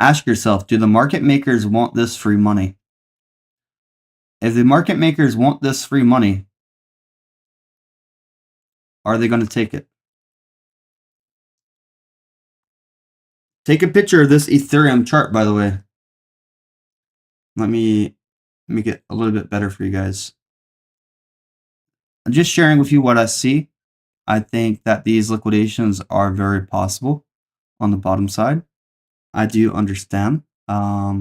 Ask yourself, do the market makers want this free money? If the market makers want this free money, are they going to take it? Take a picture of this Ethereum chart, by the way. Let me make it a little bit better for you guys. I'm just sharing with you what I see. I think that these liquidations are very possible on the bottom side. I do understand. Let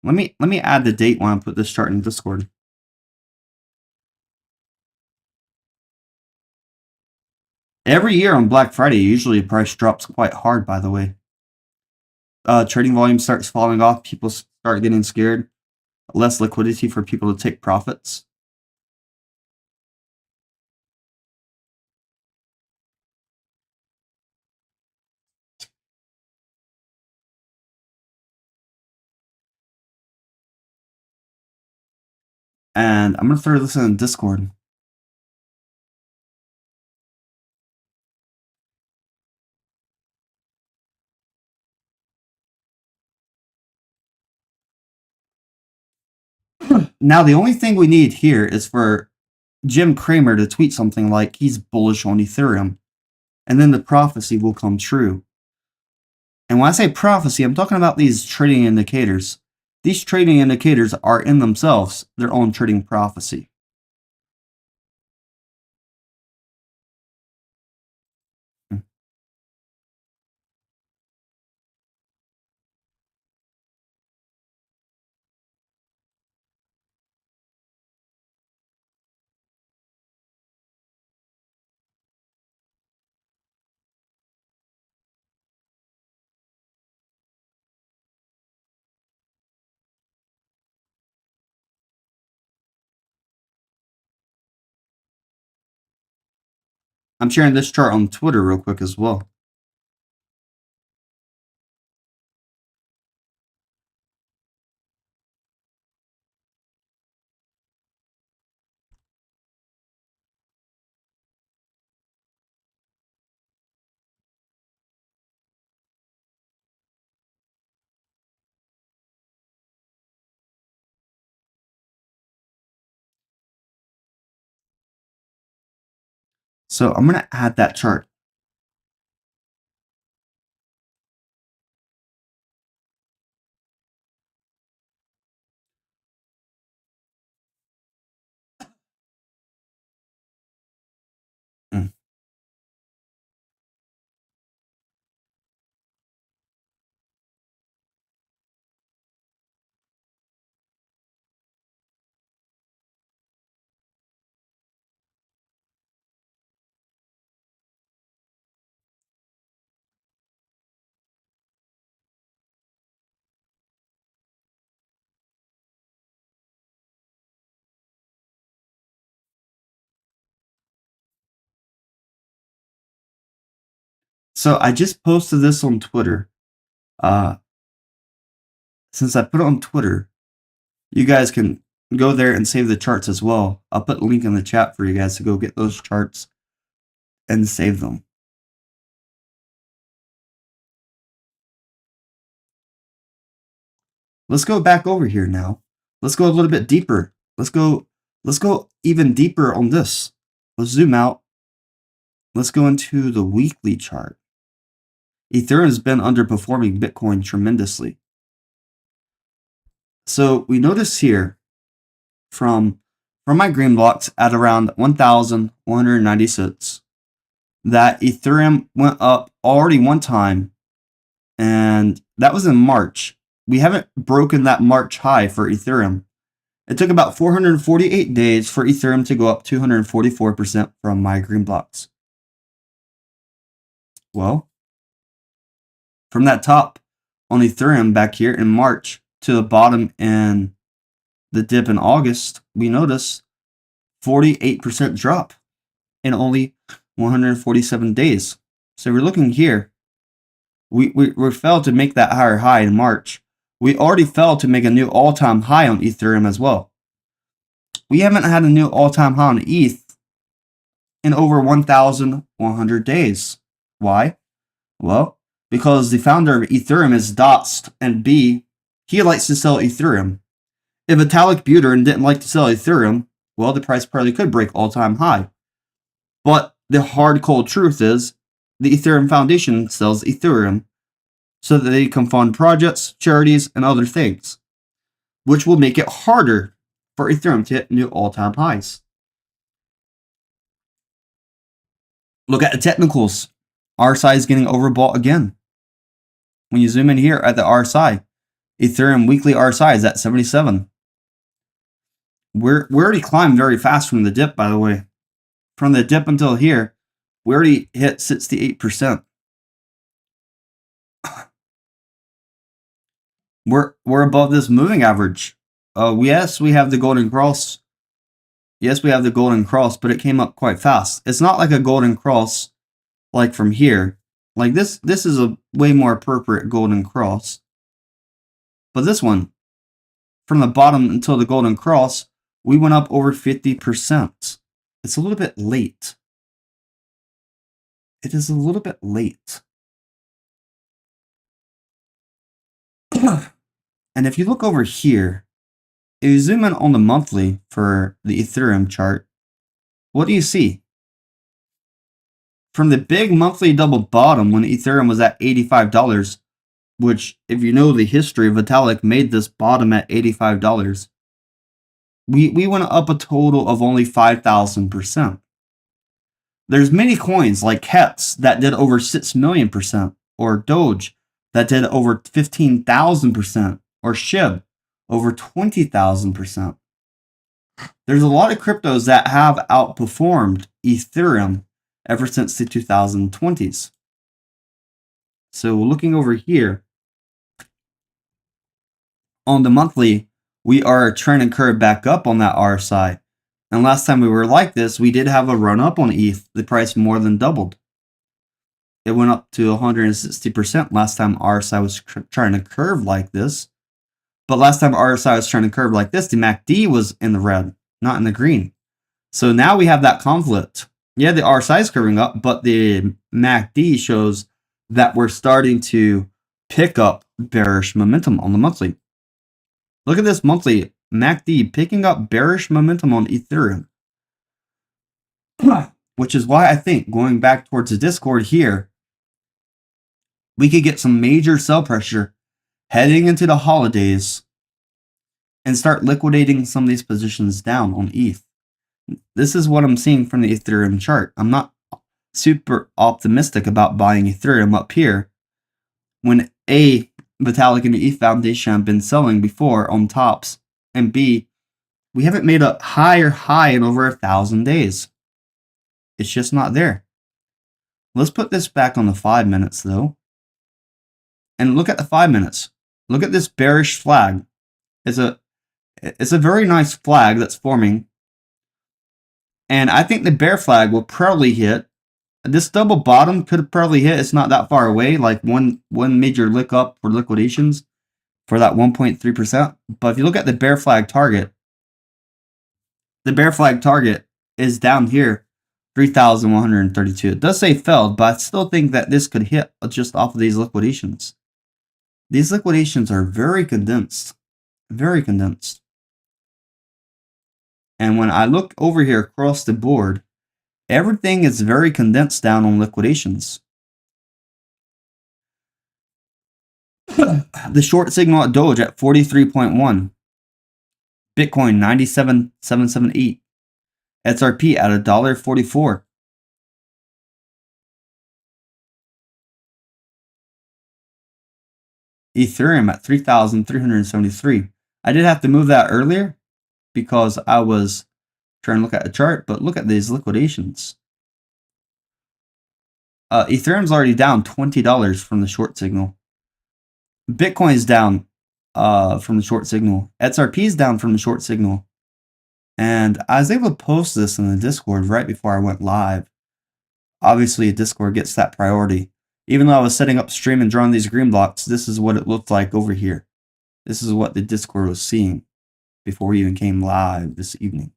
me add the date when I put this chart in Discord. Every year on Black Friday, usually the price drops quite hard, by the way. Trading volume starts falling off. People start getting scared. Less liquidity for people to take profits. And I'm going to throw this in Discord. Now, the only thing we need here is for Jim Kramer to tweet something like he's bullish on Ethereum, and then the prophecy will come true. And when I say prophecy, I'm talking about these trading indicators. These trading indicators are in themselves their own trading prophecy. I'm sharing this chart on Twitter real quick as well. So I'm going to add that chart. So I just posted this on Twitter. Since I put it on Twitter, you guys can go there and save the charts as well. I'll put a link in the chat for you guys to go get those charts and save them. Let's go back over here now. Let's go a little bit deeper. Let's go even deeper on this. Let's zoom out. Let's go into the weekly chart. Ethereum has been underperforming Bitcoin tremendously. So we notice here from my green blocks at around 1,196 that Ethereum went up already one time, and that was in March. We haven't broken that March high for Ethereum. It took about 448 days for Ethereum to go up 244% from my green blocks. Well, from that top on Ethereum back here in March to the bottom in the dip in August, we notice 48% drop in only 147 days. So we're looking here. We failed to make that higher high in March. We already failed to make a new all-time high on Ethereum as well. We haven't had a new all-time high on ETH in over 1,100 days. Why? Well, because the founder of Ethereum is doxxed, and B, he likes to sell Ethereum. If Vitalik Buterin didn't like to sell Ethereum, well, the price probably could break all-time high. But the hard, cold truth is the Ethereum Foundation sells Ethereum so that they can fund projects, charities, and other things, which will make it harder for Ethereum to hit new all-time highs. Look at the technicals. RSI is getting overbought again. When you zoom in here at the RSI, Ethereum weekly RSI is at 77. We're already climbed very fast from the dip, by the way. From the dip until here, we already hit 68%. We're above this moving average. Yes, we have the golden cross. Yes, we have the golden cross, but it came up quite fast. It's not like a golden cross like from here. Like this is a way more appropriate golden cross. But this one, from the bottom until the golden cross, we went up over 50%. It's a little bit late. It is a little bit late. And if you look over here, if you zoom in on the monthly for the Ethereum chart, what do you see? From the big monthly double bottom when Ethereum was at $85, which, if you know the history, Vitalik made this bottom at $85. We went up a total of only 5,000%. There's many coins like HETS that did over 6 million%, or Doge that did over 15,000%, or SHIB over 20,000%. There's a lot of cryptos that have outperformed Ethereum ever since the 2020s. So looking over here, on the monthly, we are trending curve back up on that RSI. And last time we were like this, we did have a run up on ETH. The price more than doubled. It went up to 160% last time RSI was trying to curve like this. But last time RSI was trying to curve like this, the MACD was in the red, not in the green. So now we have that conflict. Yeah, the RSI is curving up, but the MACD shows that we're starting to pick up bearish momentum on the monthly. Look at this monthly MACD picking up bearish momentum on Ethereum. Which is why I think going back towards the Discord here, we could get some major sell pressure heading into the holidays and start liquidating some of these positions down on ETH. This is what I'm seeing from the Ethereum chart. I'm not super optimistic about buying Ethereum up here when A, Vitalik and the ETH Foundation have been selling before on tops, and B, we haven't made a higher high in over 1,000 days. It's just not there. Let's put this back on the 5 minutes though. And look at the 5 minutes. Look at this bearish flag. It's a very nice flag that's forming. And I think the bear flag will probably hit. This double bottom could probably hit. It's not that far away, like one major lick up for liquidations for that 1.3%. But if you look at the bear flag target, the bear flag target is down here, 3,132. It does say failed, but I still think that this could hit just off of these liquidations. These liquidations are very condensed. Very condensed. And when I look over here across the board, everything is very condensed down on liquidations. The short signal at Doge at 43.1. Bitcoin 97,778. XRP at $1.44. Ethereum at 3,373. I did have to move that earlier because I was trying to look at a chart, but look at these liquidations. Ethereum's already down $20 from the short signal. Bitcoin's down from the short signal. XRP's down from the short signal. And I was able to post this in the Discord right before I went live. Obviously, Discord gets that priority. Even though I was setting up stream and drawing these green blocks, this is what it looked like over here. This is what the Discord was seeing before we even came live this evening.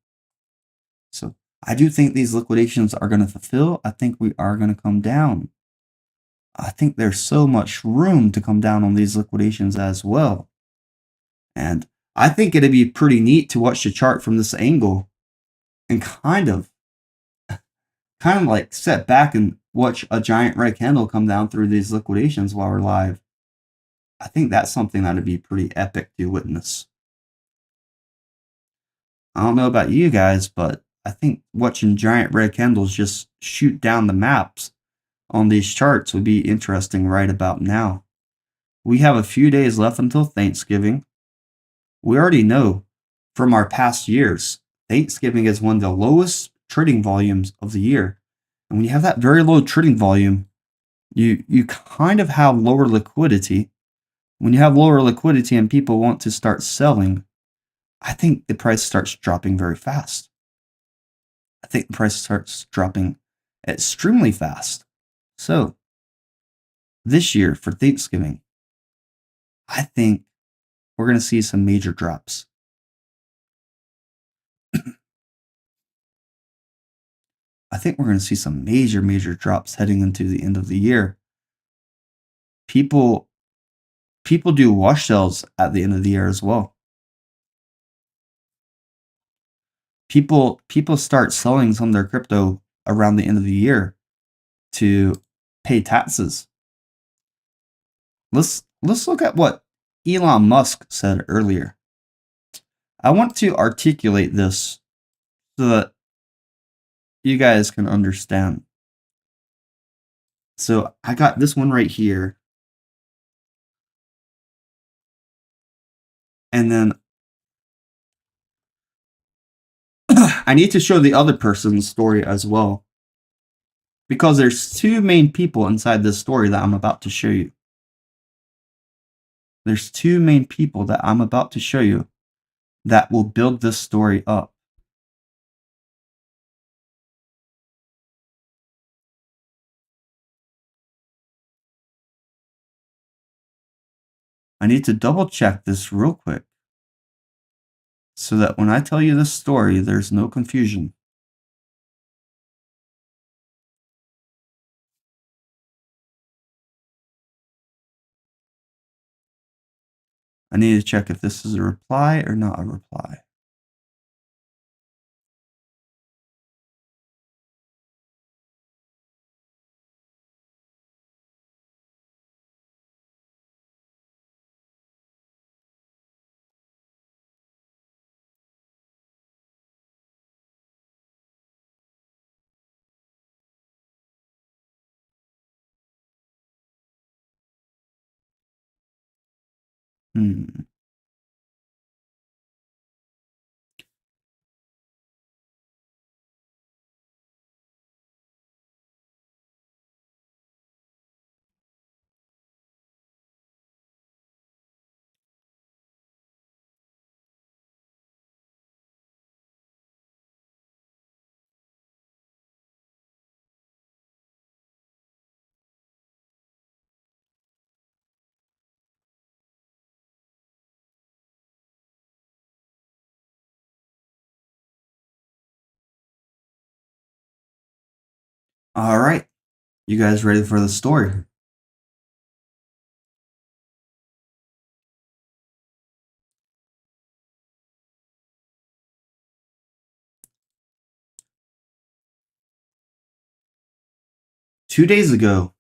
So I do think these liquidations are going to fulfill. I think we are going to come down. I think there's so much room to come down on these liquidations as well. And I think it'd be pretty neat to watch the chart from this angle and kind of like sit back and watch a giant red candle come down through these liquidations while we're live. I think that's something that'd be pretty epic to witness. I don't know about you guys, but I think watching giant red candles just shoot down the maps on these charts would be interesting right about now. We have a few days left until Thanksgiving. We already know from our past years, Thanksgiving is one of the lowest trading volumes of the year. And when you have that very low trading volume, you kind of have lower liquidity. When you have lower liquidity and people want to start selling, I think the price starts dropping very fast. I think the price starts dropping extremely fast. So, this year for Thanksgiving, I think we're going to see some major drops. I think we're going to see some major drops heading into the end of the year. People do wash sales at the end of the year as well. People start selling some of their crypto around the end of the year to pay taxes. Let's look at what Elon Musk said earlier. I want to articulate this so that you guys can understand. So I got this one right here. And then I need to show the other person's story as well. Because there's two main people inside this story that I'm about to show you. There's two main people that I'm about to show you that will build this story up. I need to double check this real quick so that when I tell you this story, there's no confusion. I need to check if this is a reply or not a reply. All right. You guys ready for the story? Two days ago,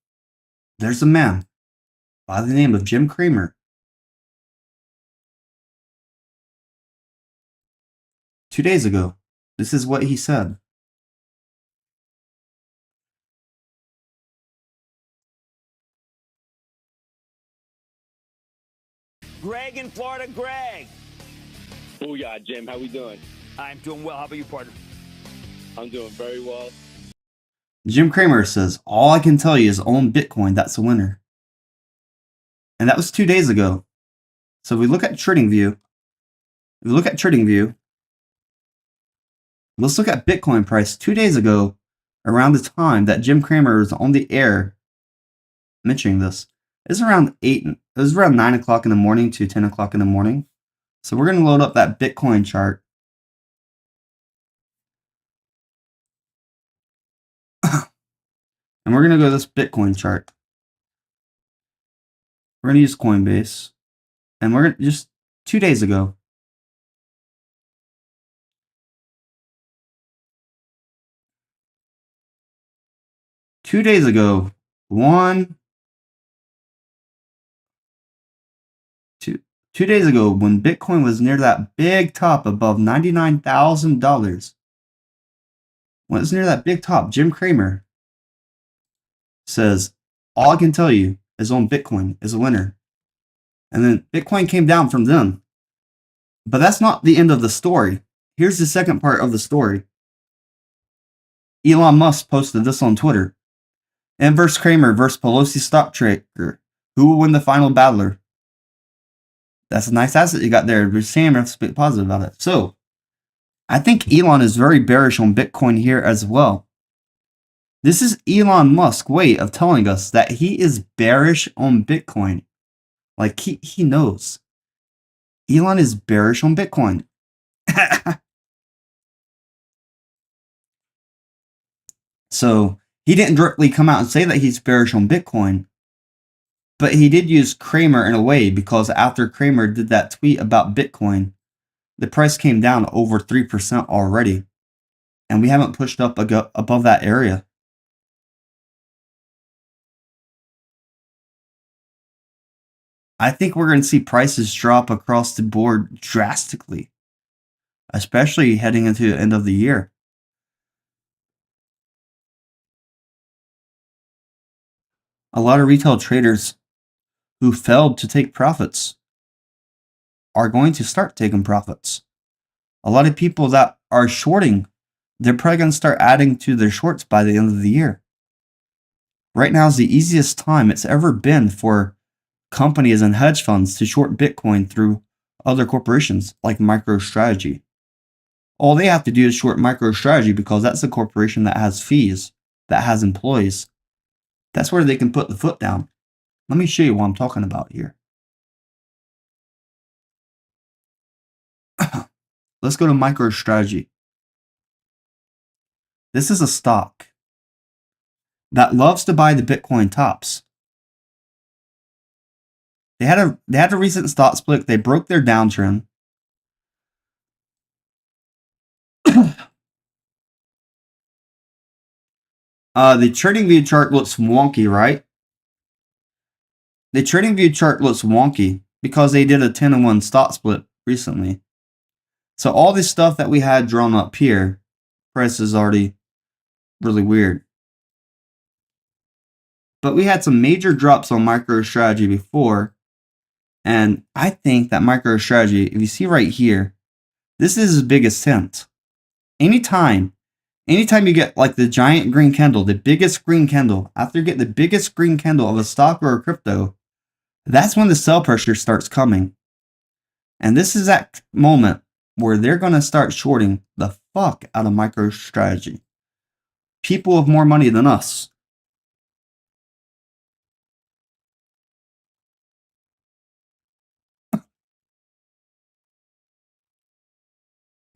there's a man by the name of Jim Kramer. 2 days ago, this is what he said. Greg in Florida. Greg. Booyah, Jim. How we doing? I'm doing well. How about you, partner? I'm doing very well. Jim Kramer says, all I can tell you is own Bitcoin. That's a winner. And that was 2 days ago. So if we look at TradingView, let's look at Bitcoin price 2 days ago, around the time that Jim Kramer was on the air mentioning this. It was around 9 o'clock in the morning to 10 o'clock in the morning. So we're going to load up that Bitcoin chart. And we're going to go to this Bitcoin chart. We're going to use Coinbase. And we're going to just 2 days ago. Two days ago, two days ago, when Bitcoin was near that big top above $99,000, when it's near that big top, Jim Kramer says, all I can tell you is on Bitcoin is a winner. And then Bitcoin came down from then. But that's not the end of the story. Here's the second part of the story. Elon Musk posted this on Twitter. Inverse Kramer versus Pelosi stock tracker. Who will win the final battler? That's a nice asset you got there. Sam has to be positive about it. So, I think Elon is very bearish on Bitcoin here as well. This is Elon Musk's way of telling us that he is bearish on Bitcoin. Like, he knows. Elon is bearish on Bitcoin. So, he didn't directly come out and say that he's bearish on Bitcoin. But he did use Kramer in a way, because after Kramer did that tweet about Bitcoin, the price came down over 3% already. And we haven't pushed up above that area. I think we're going to see prices drop across the board drastically, especially heading into the end of the year. A lot of retail traders who failed to take profits are going to start taking profits. A lot of people that are shorting, they're probably going to start adding to their shorts by the end of the year. Right now is the easiest time it's ever been for companies and hedge funds to short Bitcoin through other corporations like Microstrategy. All they have to do is short Microstrategy because that's a corporation that has fees, that has employees. That's where they can put the foot down. Let me show you what I'm talking about here. Let's go to MicroStrategy. This is a stock that loves to buy the Bitcoin tops. They had a recent stock split. They broke their downtrend. The trading view chart looks wonky, right? The trading view chart looks wonky because they did a 10-1 stock split recently. So all this stuff that we had drawn up here, price is already really weird. But we had some major drops on MicroStrategy before. And I think that MicroStrategy, if you see right here, this is his biggest hint. Anytime you get like the giant green candle, the biggest green candle, after you get the biggest green candle of a stock or a crypto, that's when the sell pressure starts coming. And this is that moment where they're going to start shorting the fuck out of MicroStrategy. People with more money than us.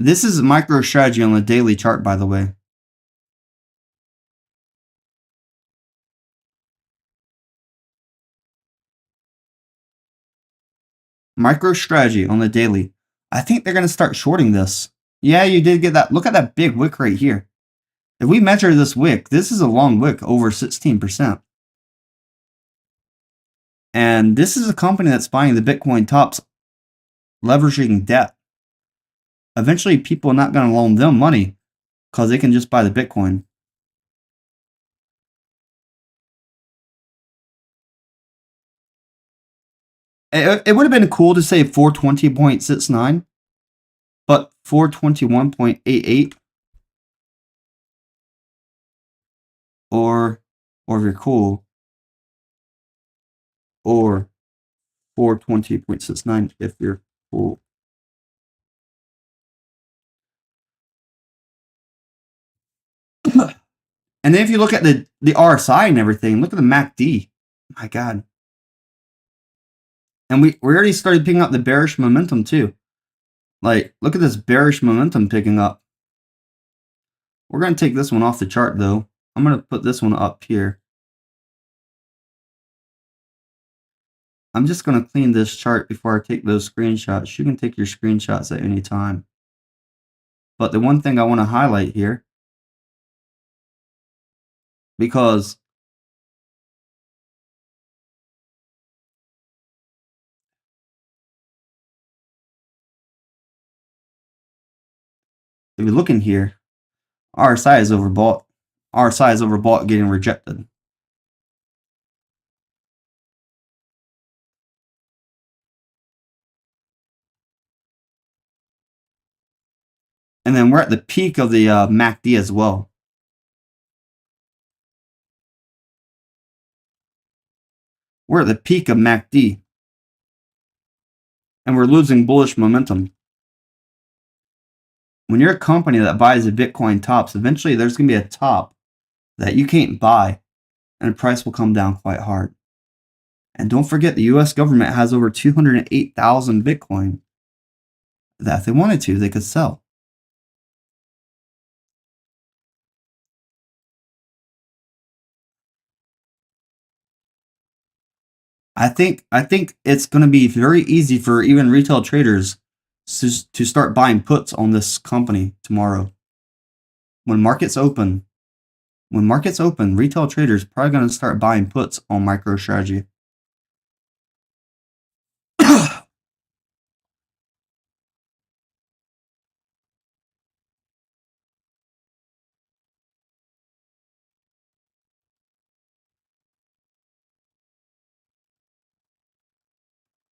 This is MicroStrategy on the daily chart, by the way. MicroStrategy on the daily. I think they're going to start shorting this. Yeah, you did get that. Look at that big wick right here. If we measure this wick, this is a long wick, over 16%. And this is a company that's buying the Bitcoin tops, leveraging debt. Eventually, people are not going to loan them money because they can just buy the Bitcoin. It would have been cool to say 420.69, but 421.88, or if you're cool, or 420.69 if you're cool. And then if you look at the RSI and everything, look at the MACD. My God. And we already started picking up the bearish momentum too. Like, look at this bearish momentum picking up. We're going to take this one off the chart though. I'm going to put this one up here. I'm just going to clean this chart before I take those screenshots. You can take your screenshots at any time. But the one thing I want to highlight here, because if you look in here, RSI is overbought. RSI is overbought, getting rejected. And then we're at the peak of the MACD as well. We're at the peak of MACD. And we're losing bullish momentum. When you're a company that buys the Bitcoin tops, eventually there's going to be a top that you can't buy, and the price will come down quite hard. And don't forget, the US government has over 208,000 Bitcoin that if they wanted to, they could sell. I think it's going to be very easy for even retail traders to start buying puts on this company tomorrow. When markets open, retail traders are probably going to start buying puts on MicroStrategy.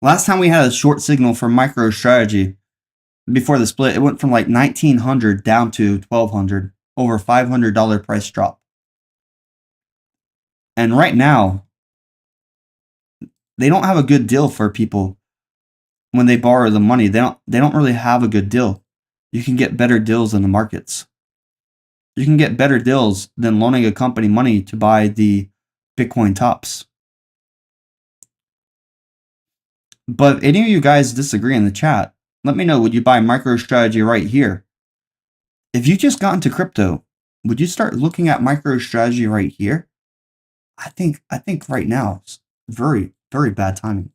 Last time we had a short signal for MicroStrategy before the split, it went from like 1900 down to 1200, over $500 price drop. And right now, they don't have a good deal for people when they borrow the money. They don't really have a good deal. You can get better deals in the markets. You can get better deals than loaning a company money to buy the Bitcoin tops. But if any of you guys disagree in the chat, let me know. Would you buy MicroStrategy right here? If you just got into crypto, would you start looking at MicroStrategy right here? I think right now it's very, very bad timing.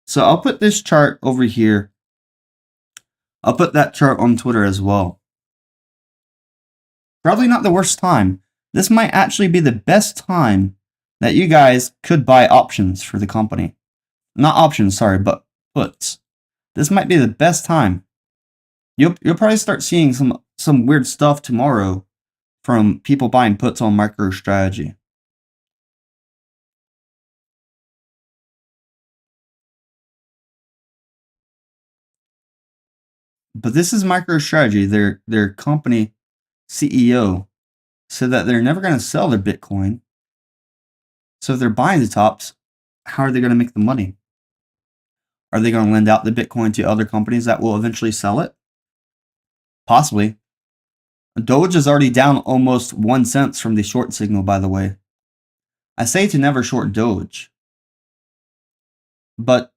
So I'll put this chart over here. I'll put that chart on Twitter as well. Probably not the worst time. This might actually be the best time that you guys could buy options for the company. Not options, sorry, but puts. This might be the best time. You'll probably start seeing some weird stuff tomorrow from people buying puts on MicroStrategy. But this is MicroStrategy. Their company CEO said that they're never going to sell their Bitcoin. So if they're buying the tops, how are they going to make the money? Are they going to lend out the Bitcoin to other companies that will eventually sell it? Possibly. Doge is already down almost 1 cent from the short signal, by the way. I say to never short Doge, but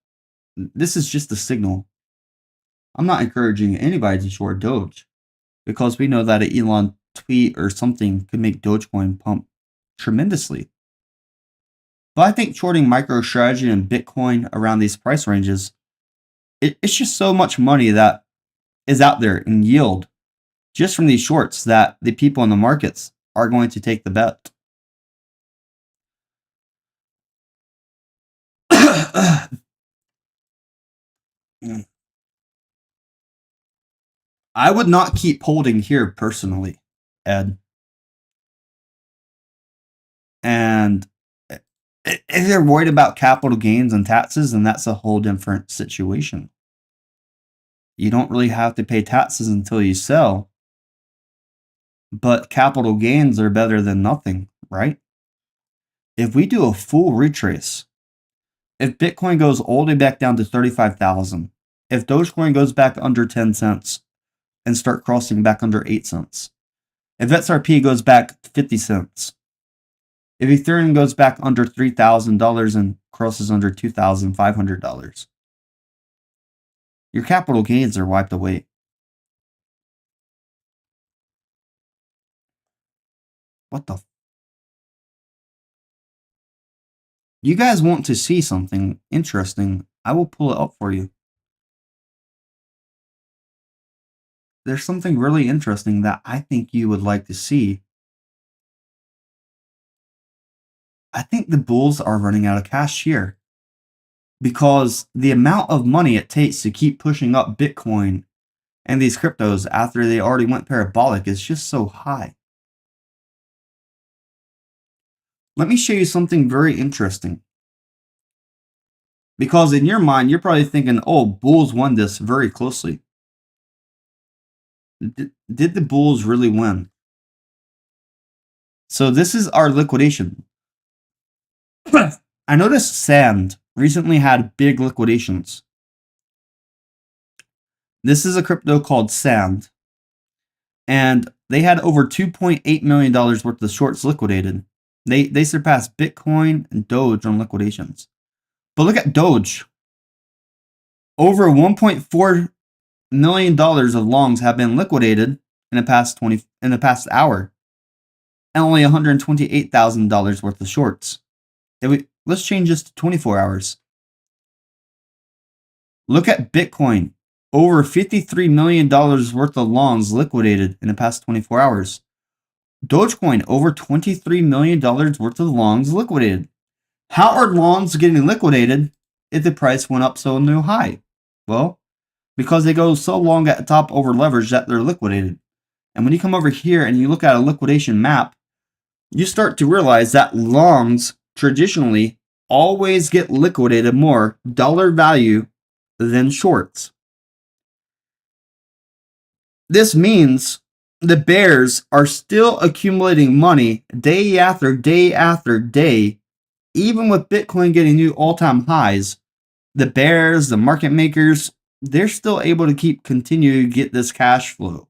this is just a signal. I'm not encouraging anybody to short Doge because we know that an Elon tweet or something could make Dogecoin pump tremendously. But I think shorting MicroStrategy and Bitcoin around these price ranges, it's just so much money that is out there in yield just from these shorts that the people in the markets are going to take the bet. I would not keep holding here personally, Ed. And if they're worried about capital gains and taxes, then that's a whole different situation. You don't really have to pay taxes until you sell. But capital gains are better than nothing, right? If we do a full retrace, if Bitcoin goes all the way back down to 35,000, if Dogecoin goes back under 10 cents and start crossing back under 8 cents, if XRP goes back 50 cents, if Ethereum goes back under $3,000 and crosses under $2,500, your capital gains are wiped away. What the? You guys want to see something interesting? I will pull it up for you. There's something really interesting that I think you would like to see. I think the bulls are running out of cash here because the amount of money it takes to keep pushing up Bitcoin and these cryptos after they already went parabolic is just so high. Let me show you something very interesting. Because in your mind, you're probably thinking, oh, bulls won this very closely. Did the bulls really win? So this is our liquidation. I noticed Sand recently had big liquidations. This is a crypto called Sand. And they had over $2.8 million worth of shorts liquidated. They surpassed Bitcoin and Doge on liquidations. But look at Doge. Over $1.4 million of longs have been liquidated in the past hour. And only $128,000 worth of shorts. Let's change this to 24 hours. Look at Bitcoin. Over $53 million worth of longs liquidated in the past 24 hours. Dogecoin, over $23 million worth of longs liquidated. How are longs getting liquidated if the price went up so new high? Well, because they go so long at the top over leverage that they're liquidated. And when you come over here and you look at a liquidation map, you start to realize that longs traditionally always get liquidated more dollar value than shorts. This means the bears are still accumulating money day after day after day, even with Bitcoin getting new all-time highs. The bears, the market makers, they're still able to continue to get this cash flow.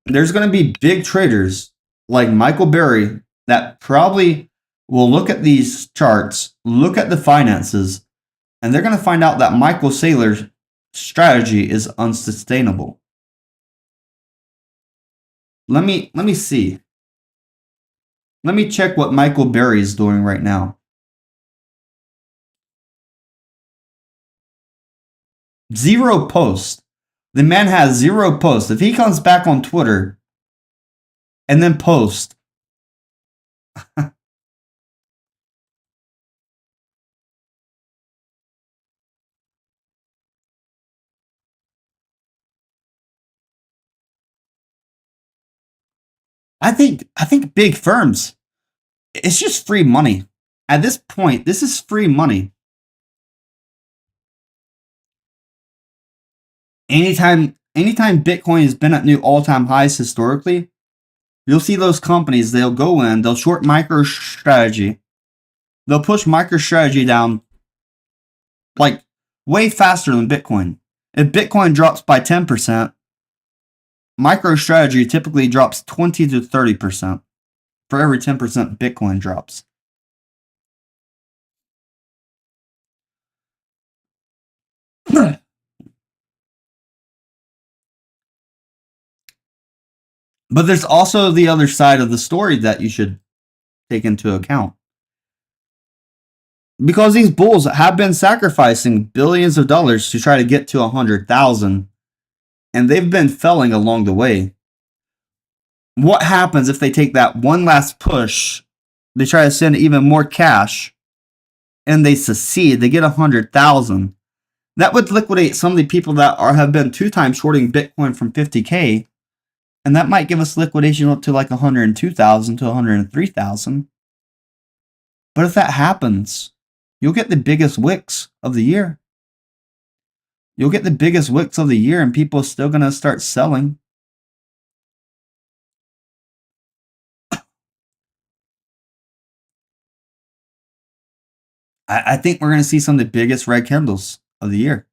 There's going to be big traders like Michael Berry that probably will look at these charts, look at the finances, and they're going to find out that Michael Saylor's strategy is unsustainable. Let me see. Let me check what Michael Berry is doing right now. Zero post. The man has zero posts. If he comes back on Twitter and then post, I think big firms, it's just free money. At this point, this is free money. Anytime Bitcoin has been at new all-time highs historically, you'll see those companies, they'll go in, they'll short Microstrategy. They'll push Microstrategy down like way faster than Bitcoin. If Bitcoin drops by 10%, MicroStrategy typically drops 20 to 30% for every 10% Bitcoin drops. But there's also the other side of the story that you should take into account. Because these bulls have been sacrificing billions of dollars to try to get to 100,000, and they've been felling along the way. What happens if they take that one last push, they try to send even more cash, and they succeed, they get 100,000? That would liquidate some of the people that have been 2 times shorting Bitcoin from 50K, and that might give us liquidation up to like 102,000 to 103,000. But if that happens, you'll get the biggest wicks of the year. You'll get the biggest wicks of the year, and people are still going to start selling. I think we're going to see some of the biggest red candles of the year.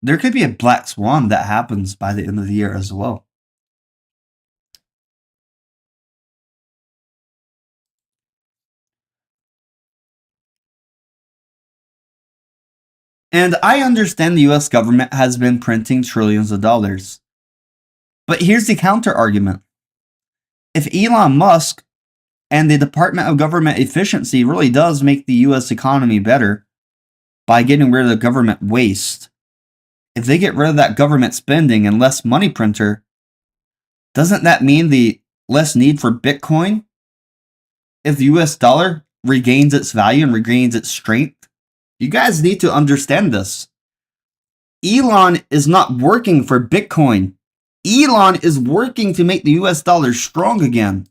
There could be a black swan that happens by the end of the year as well. And I understand the US government has been printing trillions of dollars. But here's the counter argument. If Elon Musk and the Department of Government Efficiency really does make the US economy better by getting rid of the government waste, if they get rid of that government spending and less money printer, doesn't that mean the less need for Bitcoin? If the US dollar regains its value and regains its strength? You guys need to understand this. Elon is not working for Bitcoin. Elon is working to make the US dollar strong again.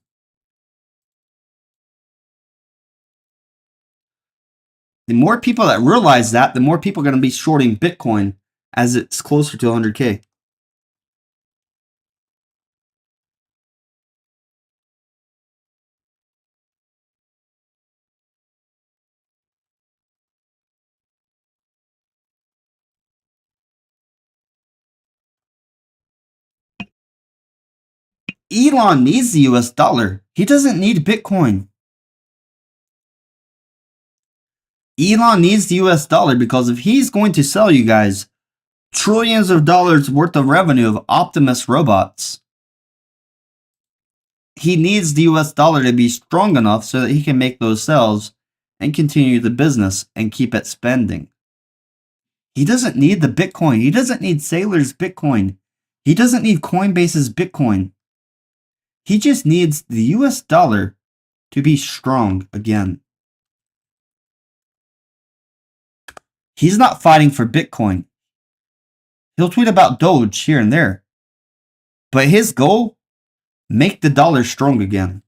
The more people that realize that, the more people are going to be shorting Bitcoin as it's closer to 100K. Elon needs the US dollar. He doesn't need Bitcoin. Elon needs the US dollar because if he's going to sell you guys trillions of dollars worth of revenue of Optimus robots, he needs the US dollar to be strong enough so that he can make those sales and continue the business and keep it spending. He doesn't need the Bitcoin. He doesn't need Sailor's Bitcoin. He doesn't need Coinbase's Bitcoin. He just needs the US dollar to be strong again. He's not fighting for Bitcoin. He'll tweet about Doge here and there. But his goal, make the dollar strong again.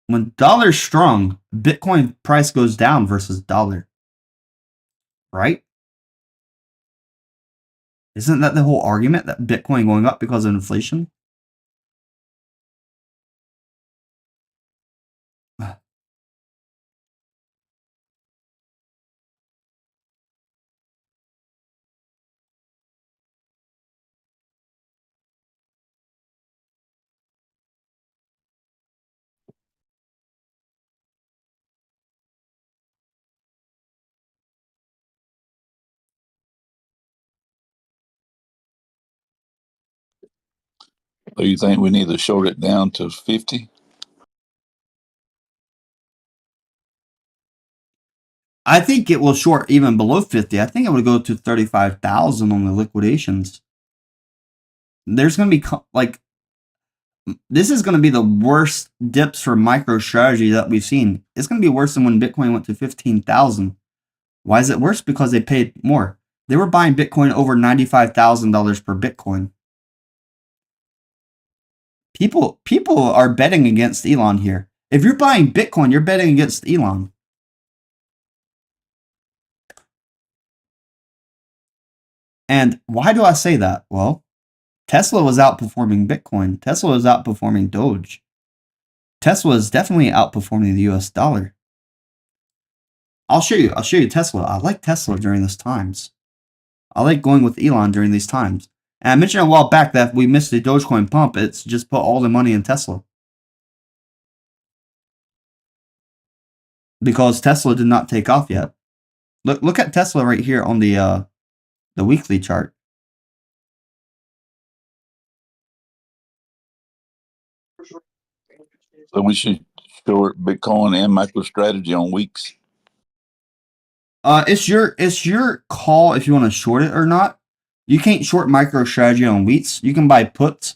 When dollar's strong, Bitcoin price goes down versus dollar. Right? Isn't that the whole argument, that Bitcoin going up because of inflation? So you think we need to short it down to 50? I think it will short even below 50. I think it would go to 35,000 on the liquidations. There's going to be like, this is going to be the worst dips for Microstrategy that we've seen. It's going to be worse than when Bitcoin went to 15,000. Why is it worse? Because they paid more. They were buying Bitcoin over $95,000 per Bitcoin. People are betting against Elon here. If you're buying Bitcoin, you're betting against Elon. And why do I say that? Well, Tesla was outperforming Bitcoin. Tesla was outperforming Doge. Tesla is definitely outperforming the US dollar. I'll show you Tesla. I like Tesla during these times. I like going with Elon during these times. And I mentioned a while back that if we missed the Dogecoin pump, it's just put all the money in Tesla. Because Tesla did not take off yet. Look at Tesla right here on the weekly chart. So we should short Bitcoin and MicroStrategy on weeks. It's your call if you want to short it or not. You can't short MicroStrategy on weeks. You can buy puts.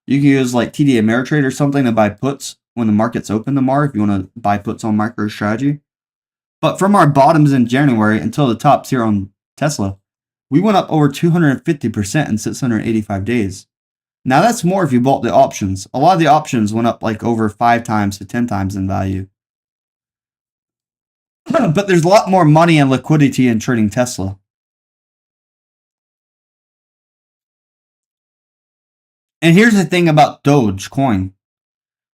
You can use like TD Ameritrade or something to buy puts when the market's open tomorrow if you want to buy puts on MicroStrategy. But from our bottoms in January until the tops here on Tesla, we went up over 250% in 685 days. Now that's more if you bought the options. A lot of the options went up like over 5 times to 10 times in value. But there's a lot more money and liquidity in trading Tesla. And here's the thing about Dogecoin.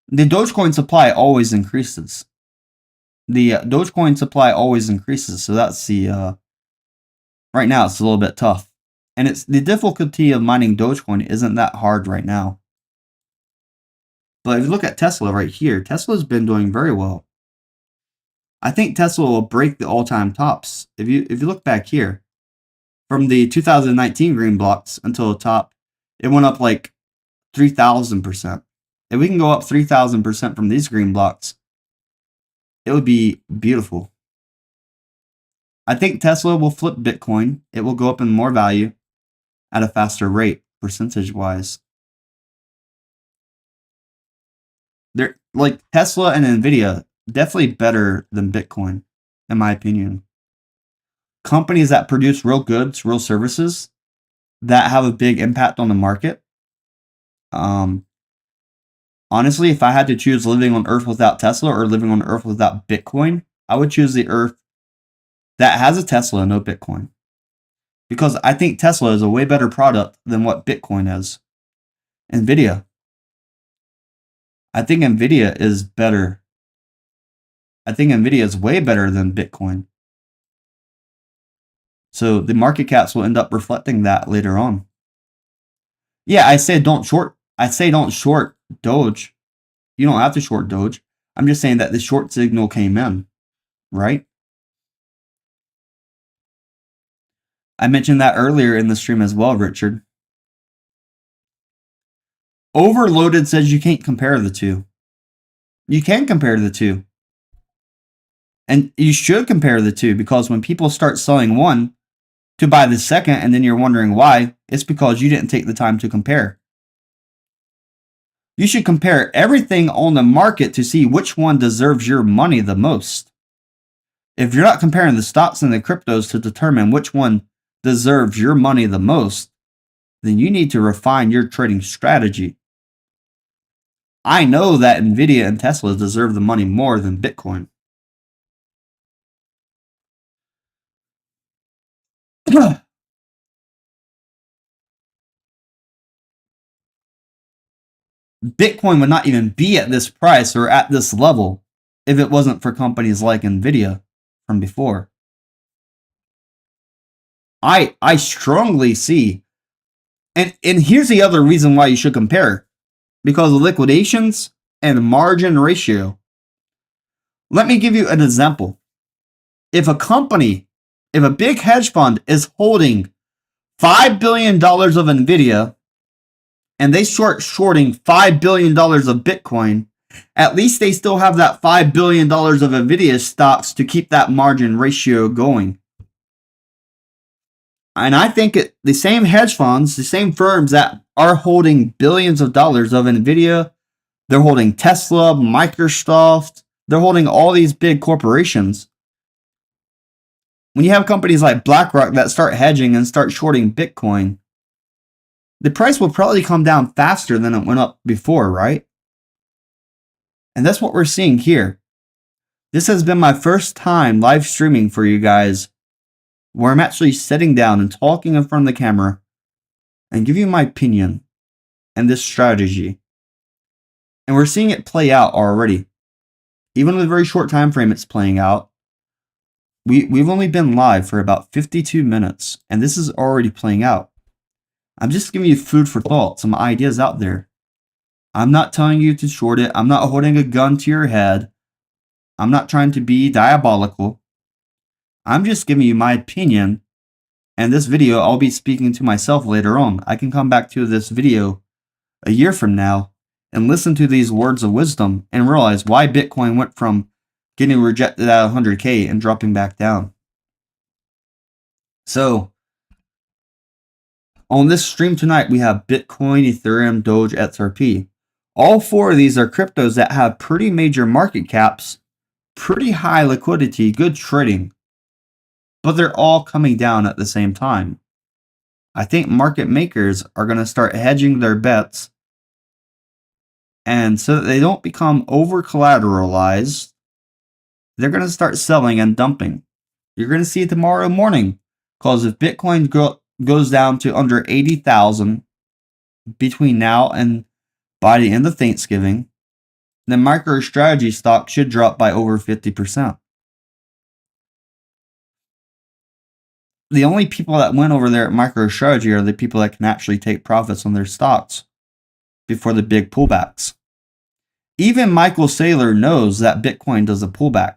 The Dogecoin supply always increases. The Dogecoin supply always increases. So that's the... right now it's a little bit tough. And it's the difficulty of mining Dogecoin isn't that hard right now. But if you look at Tesla right here, Tesla's been doing very well. I think Tesla will break the all-time tops. If you look back here, from the 2019 green blocks until the top, it went up like 3,000%. If we can go up 3,000% from these green blocks, it would be beautiful. I think Tesla will flip Bitcoin. It will go up in more value at a faster rate, percentage-wise. They're like Tesla and Nvidia, definitely better than Bitcoin, in my opinion. Companies that produce real goods, real services, that have a big impact on the market. Honestly, if I had to choose living on Earth without Tesla or living on Earth without Bitcoin, I would choose the Earth that has a Tesla and no Bitcoin. Because I think Tesla is a way better product than what Bitcoin is. Nvidia. I think Nvidia is better. I think Nvidia is way better than Bitcoin. So the market caps will end up reflecting that later on. Yeah, I say don't short Doge. You don't have to short Doge. I'm just saying that the short signal came in, right? I mentioned that earlier in the stream as well, Richard. Overloaded says you can't compare the two. You can compare the two. And you should compare the two because when people start selling one to buy the second and then you're wondering why, it's because you didn't take the time to compare. You should compare everything on the market to see which one deserves your money the most. If you're not comparing the stocks and the cryptos to determine which one deserves your money the most, then you need to refine your trading strategy. I know that Nvidia and Tesla deserve the money more than Bitcoin. Bitcoin would not even be at this price or at this level if it wasn't for companies like Nvidia from before. I strongly see, and here's the other reason why you should compare, because of liquidations and margin ratio. Let me give you an example. If a big hedge fund is holding $5 billion of Nvidia and they shorting $5 billion of Bitcoin, at least they still have that $5 billion of Nvidia stocks to keep that margin ratio going. And I think the same hedge funds, the same firms that are holding billions of dollars of Nvidia, they're holding Tesla, Microsoft, they're holding all these big corporations. When you have companies like BlackRock that start hedging and start shorting Bitcoin, the price will probably come down faster than it went up before, right? And that's what we're seeing here. This has been my first time live streaming for you guys, where I'm actually sitting down and talking in front of the camera and giving you my opinion and this strategy. And we're seeing it play out already. Even with a very short time frame it's playing out. We've only been live for about 52 minutes, and this is already playing out. I'm just giving you food for thought, some ideas out there. I'm not telling you to short it. I'm not holding a gun to your head. I'm not trying to be diabolical. I'm just giving you my opinion, and this video I'll be speaking to myself later on. I can come back to this video a year from now and listen to these words of wisdom and realize why Bitcoin went from getting rejected at 100K and dropping back down. So, on this stream tonight, we have Bitcoin, Ethereum, Doge, XRP. All four of these are cryptos that have pretty major market caps, pretty high liquidity, good trading, but they're all coming down at the same time. I think market makers are going to start hedging their bets, and so that they don't become over collateralized, they're going to start selling and dumping. You're going to see it tomorrow morning, because if Bitcoin goes down to under 80,000 between now and by the end of Thanksgiving, then Microstrategy stock should drop by over 50%. The only people that went over there at Microstrategy are the people that can actually take profits on their stocks before the big pullbacks. Even Michael Saylor knows that Bitcoin does a pullback.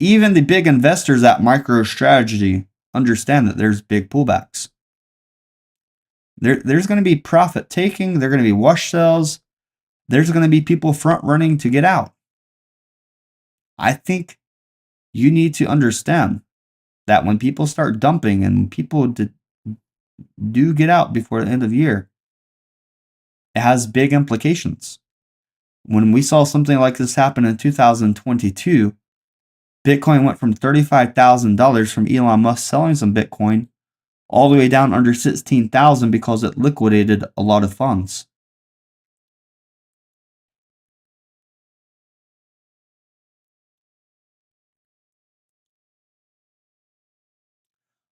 Even the big investors at MicroStrategy understand that there's big pullbacks. There's going to be profit taking. There's going to be wash sales. There's going to be people front running to get out. I think you need to understand that when people start dumping and people do get out before the end of the year, it has big implications. When we saw something like this happen in 2022, Bitcoin went from $35,000 from Elon Musk selling some Bitcoin all the way down under 16,000 because it liquidated a lot of funds.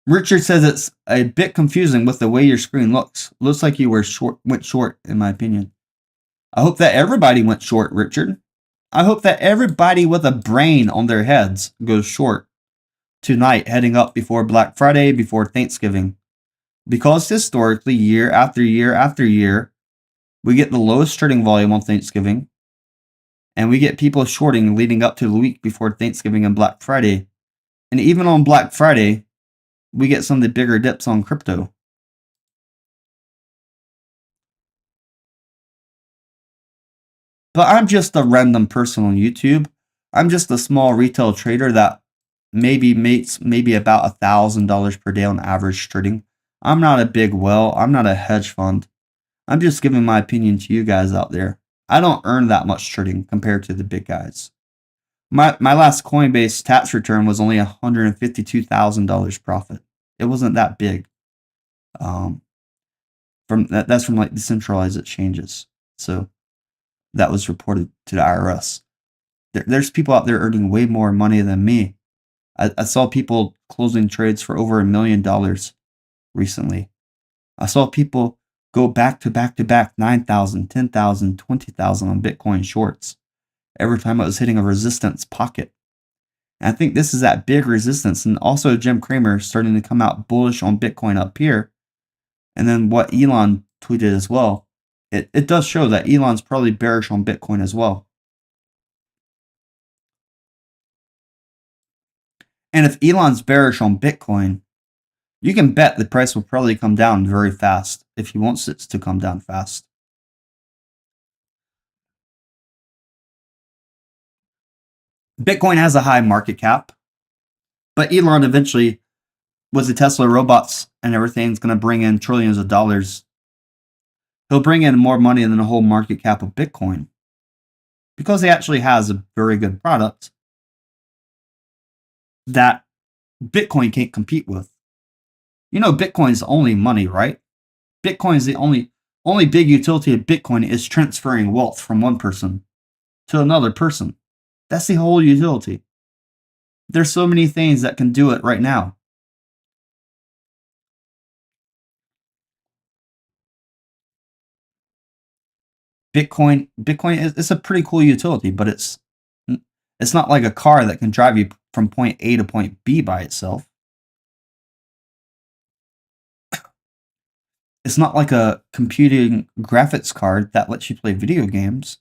Richard says it's a bit confusing with the way your screen looks. Looks like you went short, in my opinion. I hope that everybody went short, Richard. I hope that everybody with a brain on their heads goes short tonight, heading up before Black Friday, before Thanksgiving. Because historically, year after year after year, we get the lowest trading volume on Thanksgiving, and we get people shorting leading up to the week before Thanksgiving and Black Friday. And even on Black Friday, we get some of the bigger dips on crypto. But I'm just a random person on YouTube. I'm just a small retail trader that maybe makes about $1,000 per day on average trading. I'm not a big whale. I'm not a hedge fund. I'm just giving my opinion to you guys out there. I don't earn that much trading compared to the big guys. My last Coinbase tax return was only $152,000 profit. It wasn't that big. That's from like decentralized exchanges. So that was reported to the IRS. There's people out there earning way more money than me. I saw people closing trades for over $1 million recently. I saw people go back to back to back 9,000, 10,000, 20,000 on Bitcoin shorts every time it was hitting a resistance pocket. And I think this is that big resistance. And also Jim Kramer starting to come out bullish on Bitcoin up here. And then what Elon tweeted as well. It does show that Elon's probably bearish on Bitcoin as well. And if Elon's bearish on Bitcoin, you can bet the price will probably come down very fast if he wants it to come down fast. Bitcoin has a high market cap, but Elon eventually, with the Tesla robots and everything's going to bring in trillions of dollars. He'll bring in more money than the whole market cap of Bitcoin because he actually has a very good product that Bitcoin can't compete with. You know, Bitcoin's only money, right? Bitcoin's the only big utility of Bitcoin is transferring wealth from one person to another person. That's the whole utility. There's so many things that can do it right now. Bitcoin is a pretty cool utility, but it's not like a car that can drive you from point A to point B by itself. It's not like a computing graphics card that lets you play video games.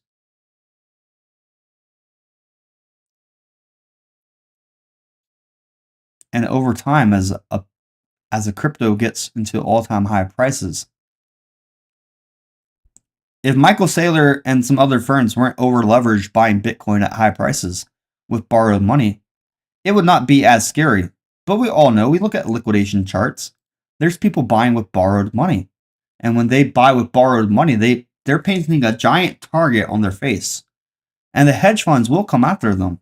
And over time, as a crypto gets into all-time high prices, if Michael Saylor and some other firms weren't over-leveraged buying Bitcoin at high prices with borrowed money, it would not be as scary. But we all know, we look at liquidation charts, there's people buying with borrowed money. And when they buy with borrowed money, they're painting a giant target on their face. And the hedge funds will come after them.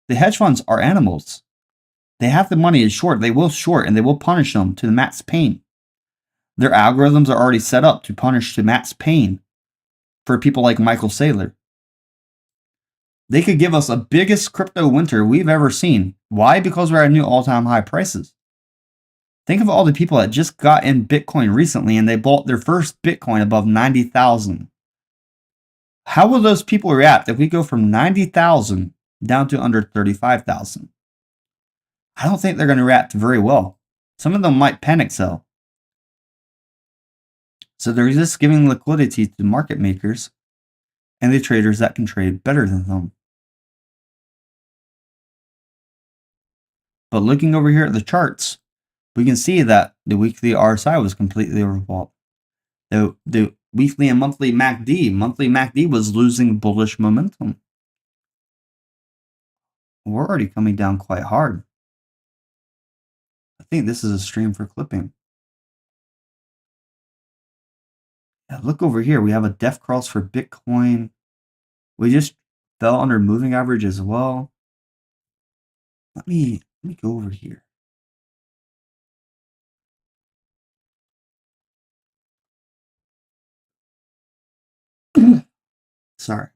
The hedge funds are animals. They have the money to short. They will short and they will punish them to the max pain. Their algorithms are already set up to punish to max pain for people like Michael Saylor. They could give us the biggest crypto winter we've ever seen. Why? Because we're at new all-time high prices. Think of all the people that just got in Bitcoin recently and they bought their first Bitcoin above 90,000. How will those people react if we go from 90,000 down to under 35,000? I don't think they're going to react very well. Some of them might panic sell. So they're just giving liquidity to market makers and the traders that can trade better than them. But looking over here at the charts, we can see that the weekly RSI was completely overbought. The weekly and monthly MACD was losing bullish momentum. We're already coming down quite hard. I think this is a stream for clipping. Yeah, look over here. We have a death cross for Bitcoin. We just fell under moving average as well. Let me go over here. Sorry.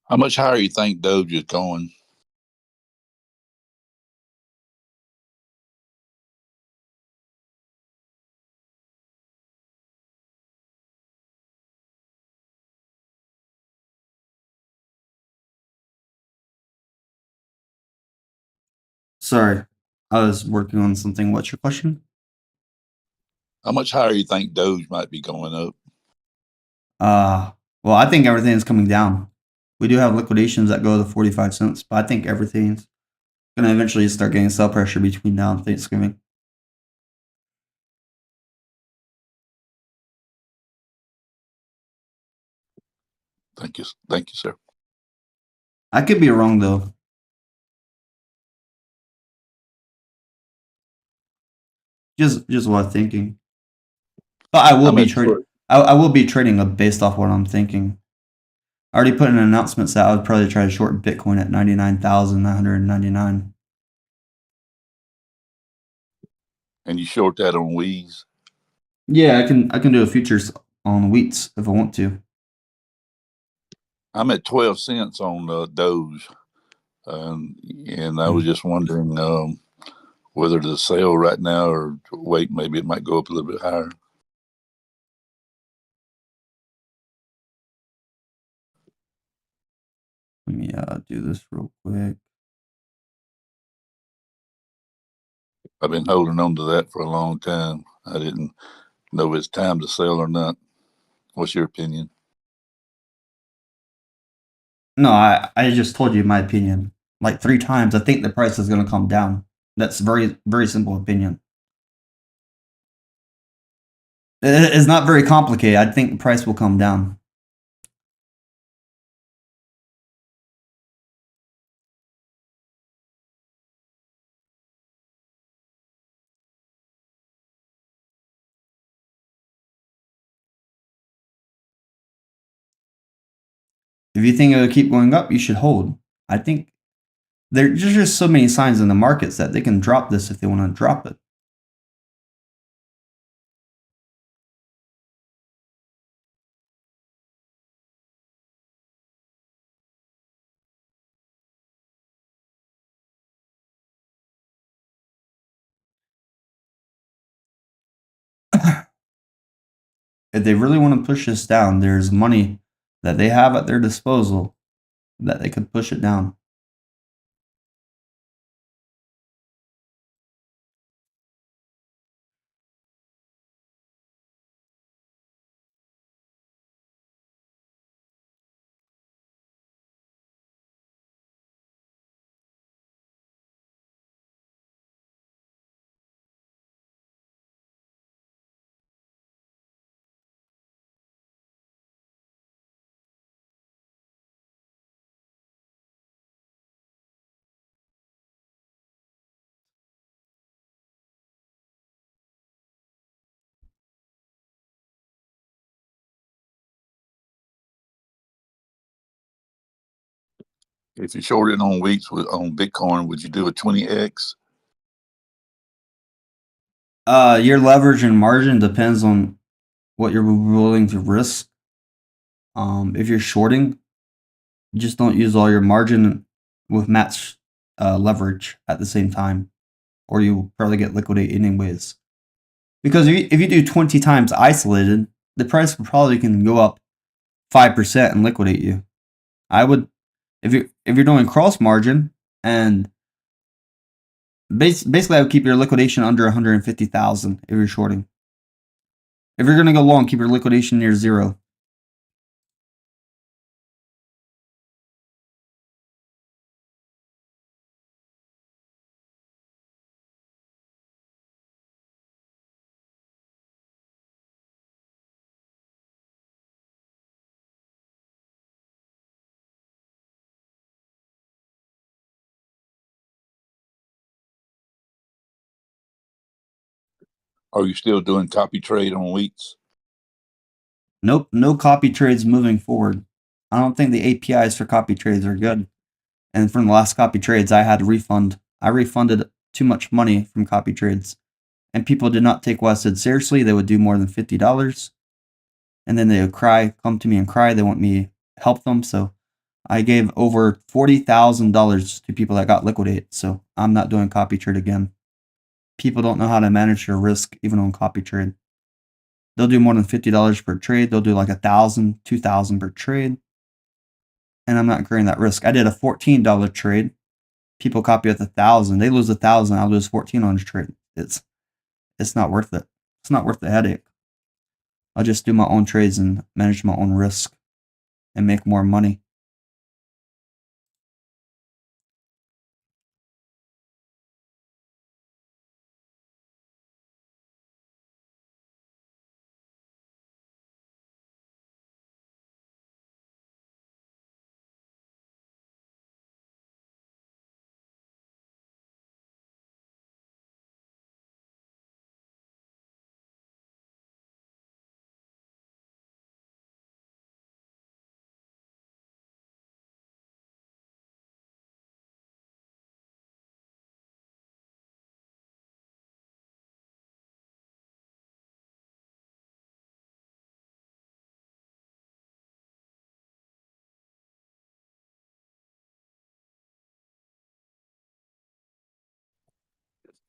How much higher you think Doge is going? Sorry, I was working on something. What's your question? How much higher you think Doge might be going up? Well, I think everything is coming down. We do have liquidations that go to 45 cents, but I think everything's going to eventually start getting sell pressure between now and Thanksgiving. Thank you, sir. I could be wrong though. Just what I'm thinking. But I will I'm be at trading. I will be trading based off what I'm thinking. I already put in announcements that I would probably try to short Bitcoin at 99,999. And you short that on Wheeze? Yeah, I can do a futures on wheats if I want to. I'm at 12 cents on Doge, and I was just wondering whether to sell right now or wait. Maybe it might go up a little bit higher. Let me do this real quick. I've been holding on to that for a long time. I didn't know it's time to sell or not. What's your opinion? No, I just told you my opinion like 3 times. I think the price is going to come down. That's very simple opinion. It's not very complicated. I think the price will come down. If you think it will keep going up, you should hold. I think there's just so many signs in the markets that they can drop this if they want to drop it. If they really want to push this down, there's money that they have at their disposal that they could push it down. If you shorted on weeks on Bitcoin, would you do a 20x? Your leverage and margin depends on what you're willing to risk. If you're shorting, just don't use all your margin with match leverage at the same time, or you'll probably get liquidated anyways. Because if you do 20 times isolated, the price probably can go up 5% and liquidate you. I would, if you're doing cross margin, and basically I would keep your liquidation under 150,000 if you're shorting. If you're gonna go long, keep your liquidation near 0. Are you still doing copy trade on wheats? Nope, no copy trades moving forward. I don't think the APIs for copy trades are good. And from the last copy trades, I had a refund. I refunded too much money from copy trades, and people did not take what I said seriously. They would do more than $50, and then they would come to me and cry. They want me to help them, so I gave over $40,000 to people that got liquidated, so I'm not doing copy trade again. People don't know how to manage their risk even on copy trade. They'll do more than $50 per trade. They'll do like $1,000, $2,000 per trade. And I'm not incurring that risk. I did a $14 trade. People copy with 1,000. They lose 1,000. I'll lose 14 on a trade. It's not worth it. It's not worth the headache. I'll just do my own trades and manage my own risk and make more money.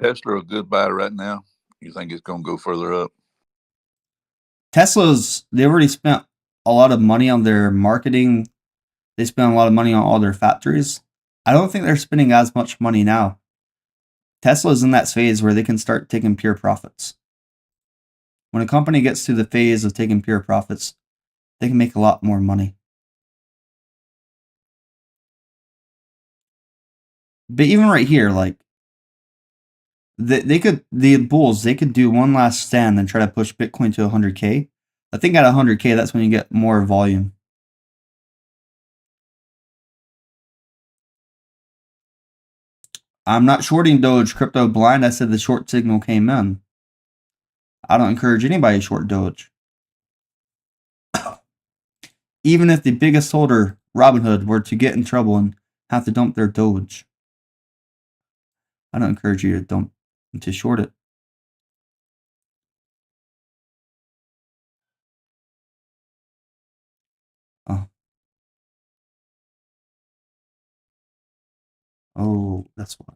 Tesla a good buy right now? You think it's going to go further up? They already spent a lot of money on their marketing. They spent a lot of money on all their factories. I don't think they're spending as much money now. Tesla's in that phase where they can start taking pure profits. When a company gets to the phase of taking pure profits, they can make a lot more money. But even right here, like the bulls, they could do one last stand and try to push Bitcoin to 100K. I think at 100K, that's when you get more volume. I'm not shorting Doge crypto blind. I said the short signal came in. I don't encourage anybody to short Doge. Even if the biggest holder, Robinhood, were to get in trouble and have to dump their Doge, I don't encourage you to short it. Oh, that's why.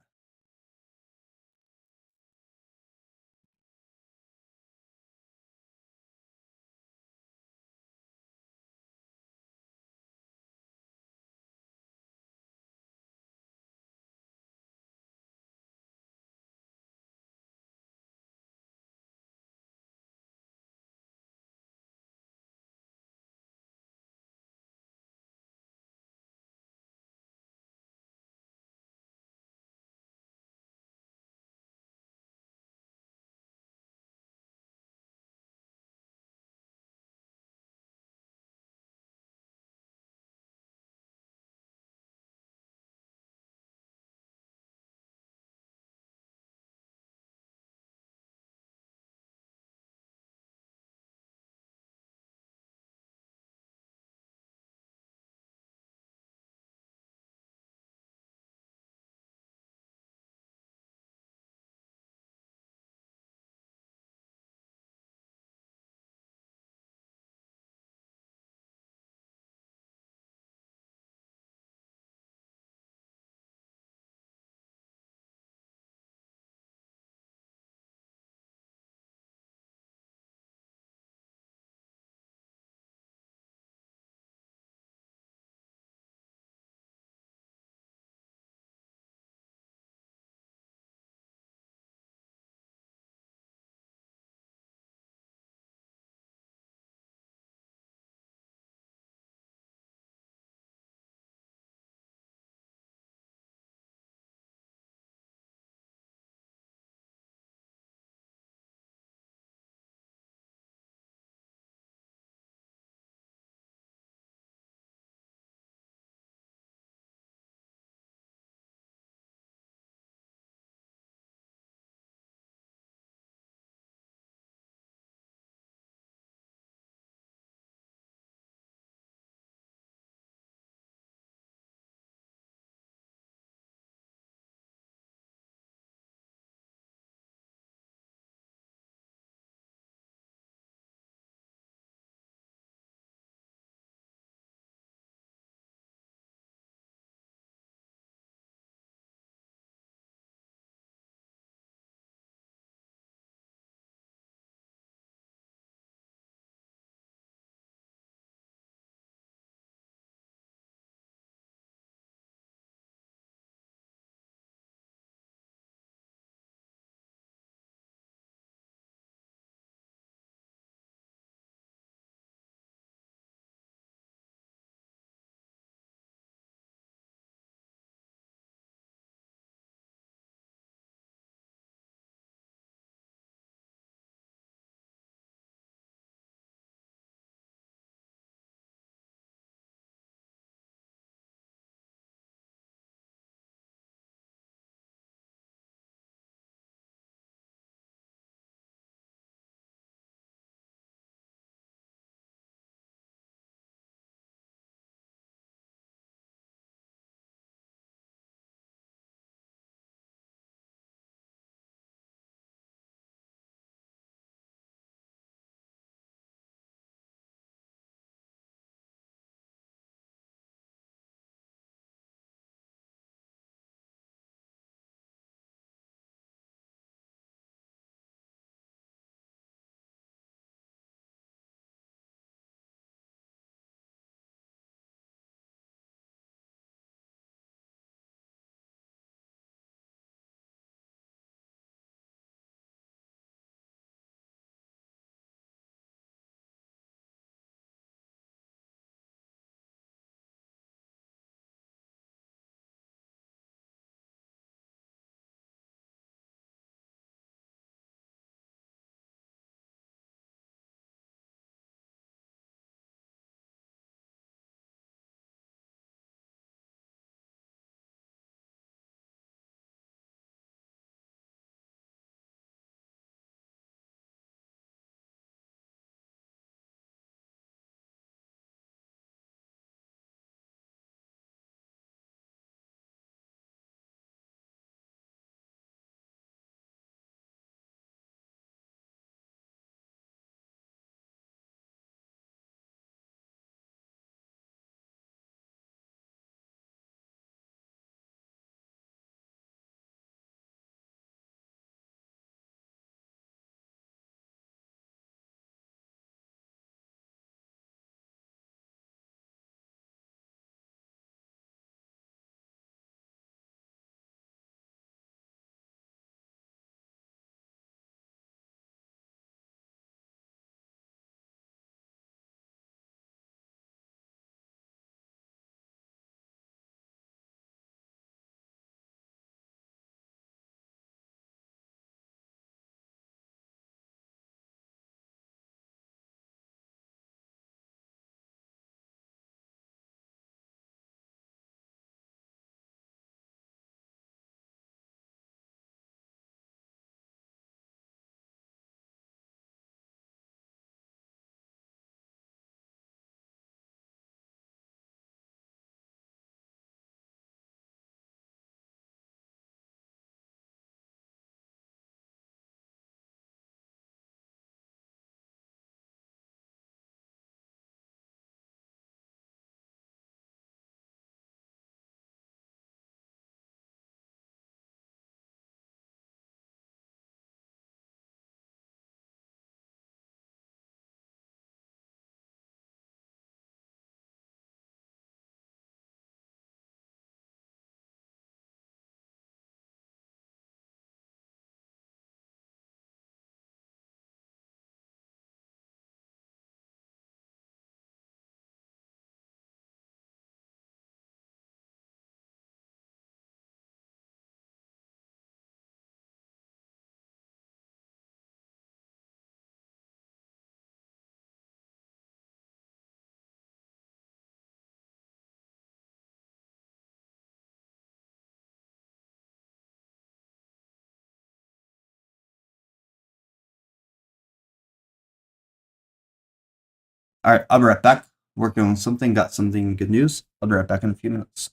All right, I'll be right back. Working on something, got something good news. I'll be right back in a few minutes.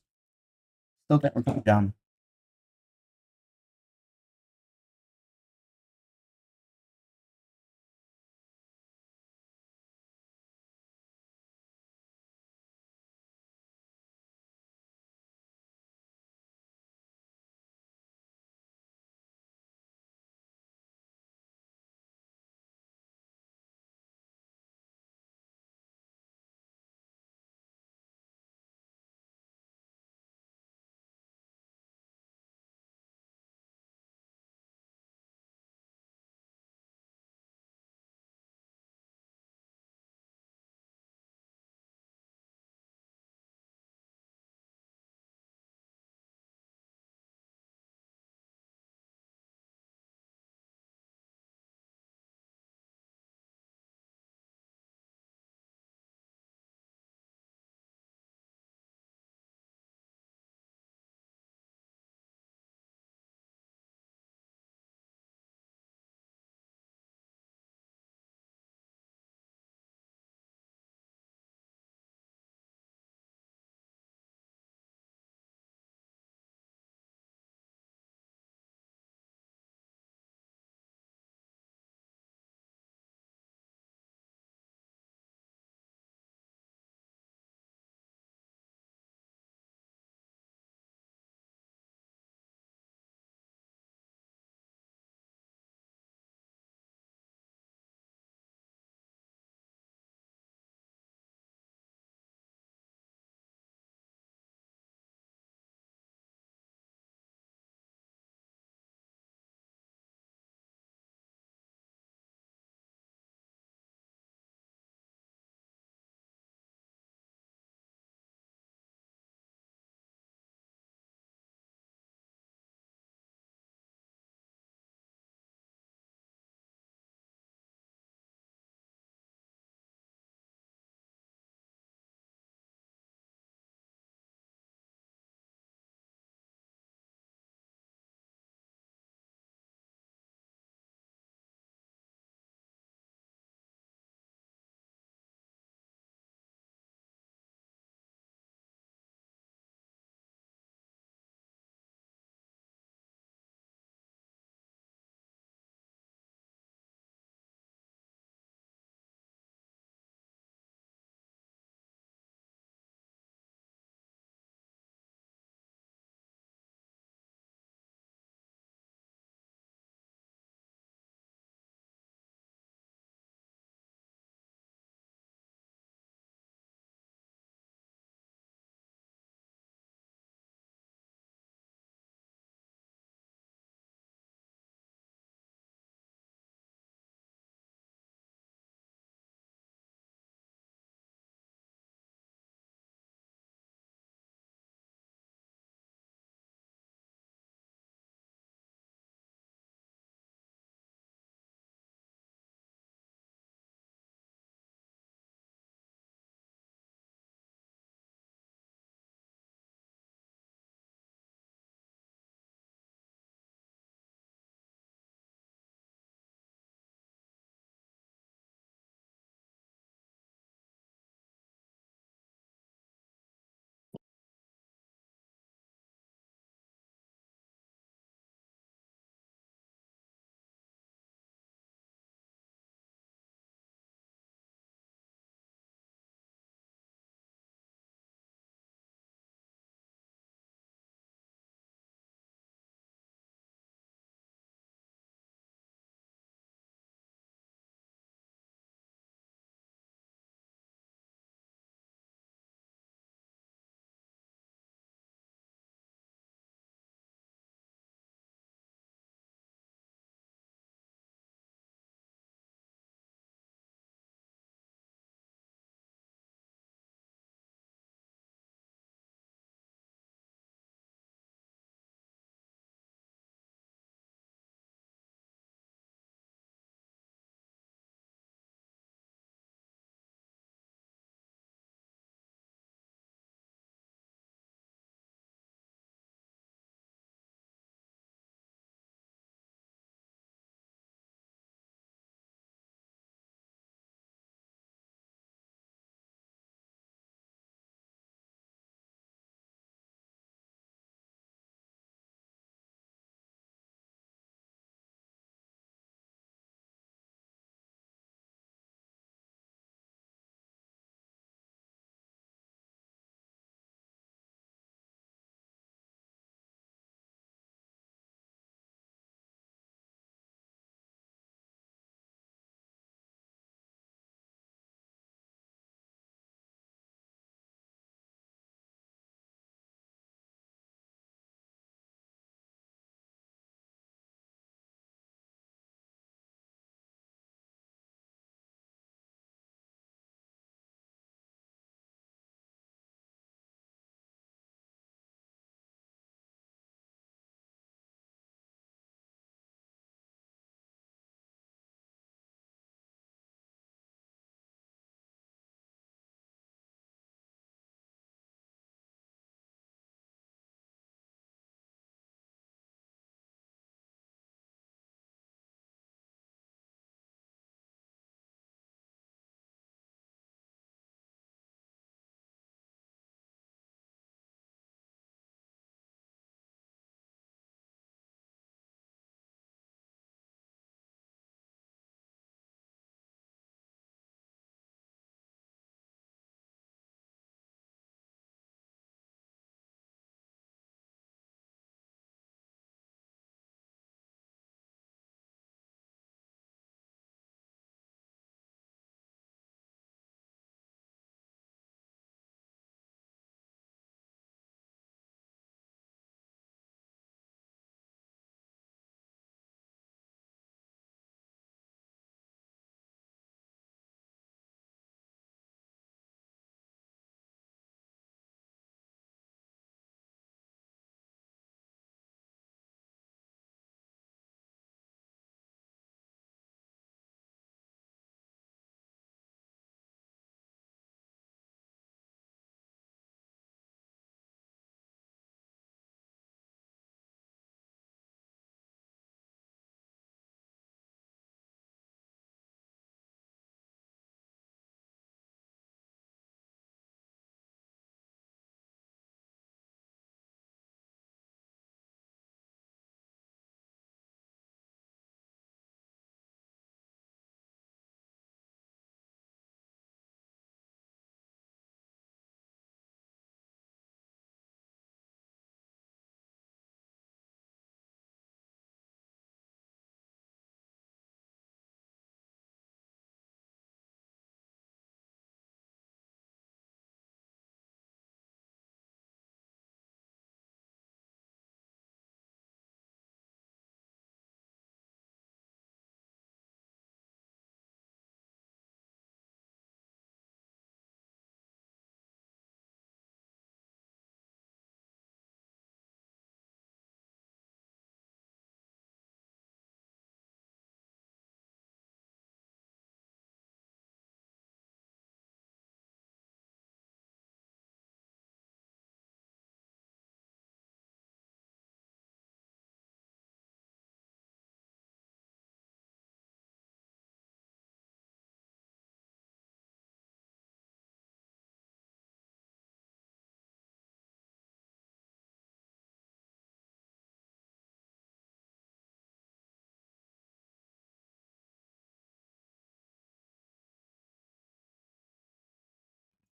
Still think we're coming down.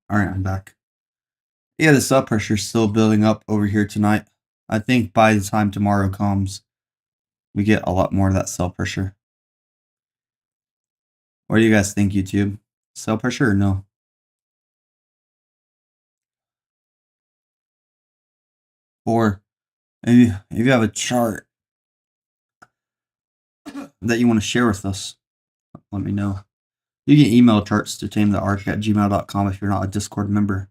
All right, I'm back. Yeah, the sell pressure is still building up over here tonight. I think by the time tomorrow comes, we get a lot more of that sell pressure. What do you guys think, YouTube? Sell pressure or no? Or maybe if you have a chart that you want to share with us, let me know. You can email charts to tametheark@gmail.com if you're not a Discord member.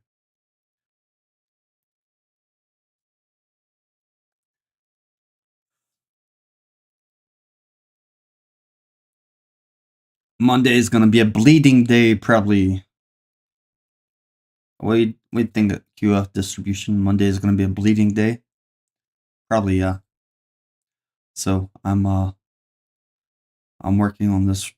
Monday is going to be a bleeding day, probably. We think that QF distribution Monday is going to be a bleeding day. Probably, yeah. So I'm working on this.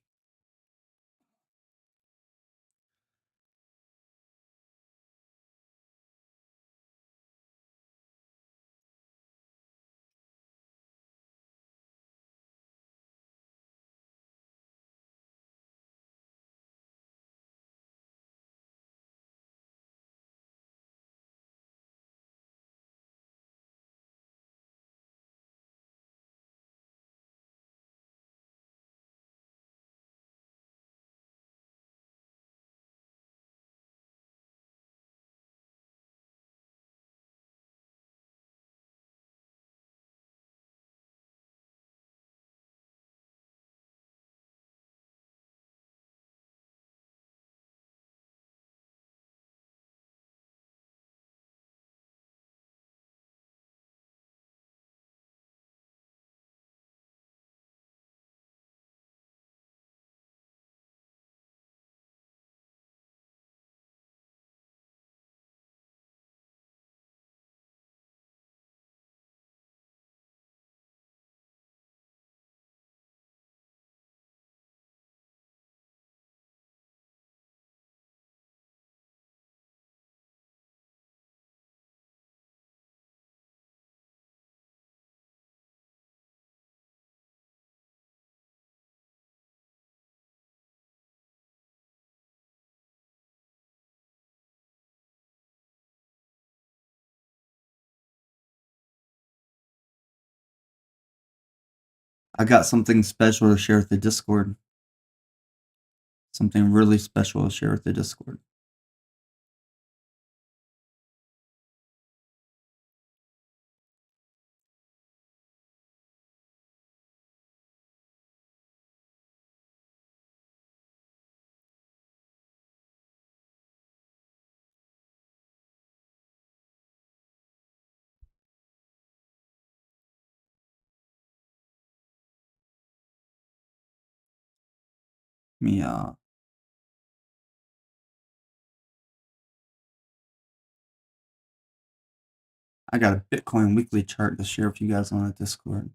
I got something special to share with the Discord. Something really special to share with the Discord. Me, I got a Bitcoin weekly chart to share with you guys on the Discord.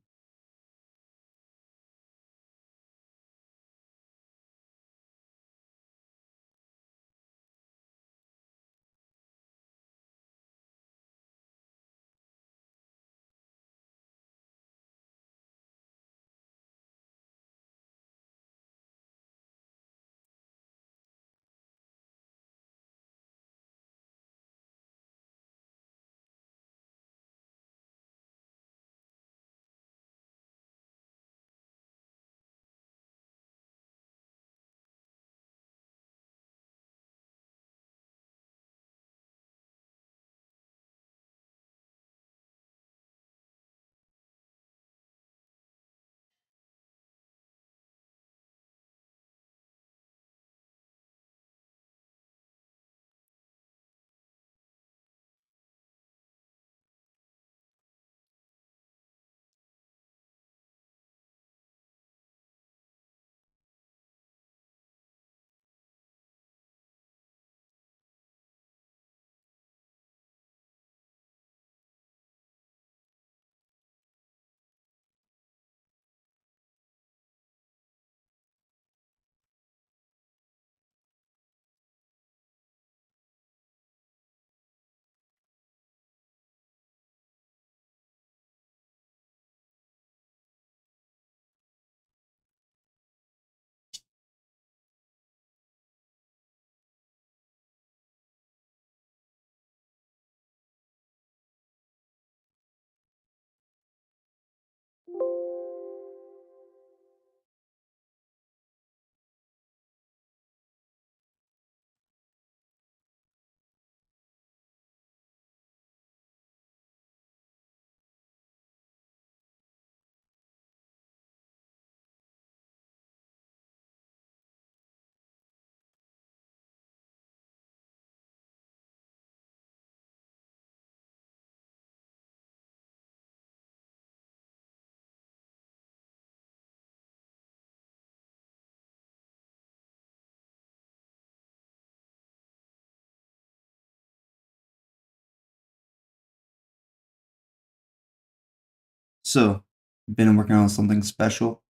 So, been working on something special.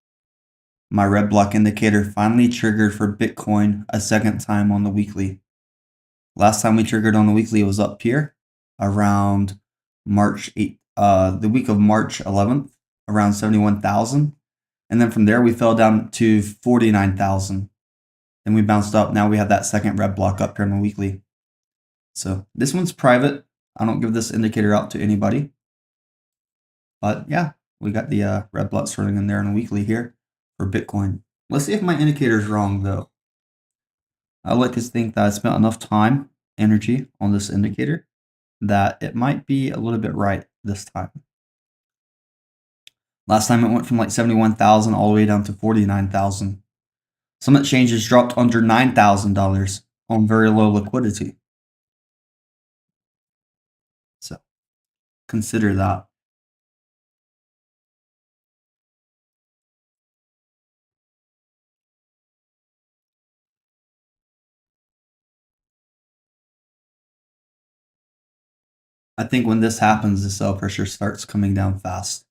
My red block indicator finally triggered for Bitcoin a second time on the weekly. Last time we triggered on the weekly, it was up here around March 8th, the week of March 11th, around 71,000. And then from there, we fell down to 49,000. Then we bounced up. Now we have that second red block up here on the weekly. So this one's private. I don't give this indicator out to anybody. But yeah, we got the red blocks running in there on a weekly here for Bitcoin. Let's see if my indicator is wrong, though. I like to think that I spent enough time, energy on this indicator that it might be a little bit right this time. Last time it went from like 71,000 all the way down to 49,000. Some exchanges dropped under $9,000 on very low liquidity. So consider that. I think when this happens, the sell pressure starts coming down fast.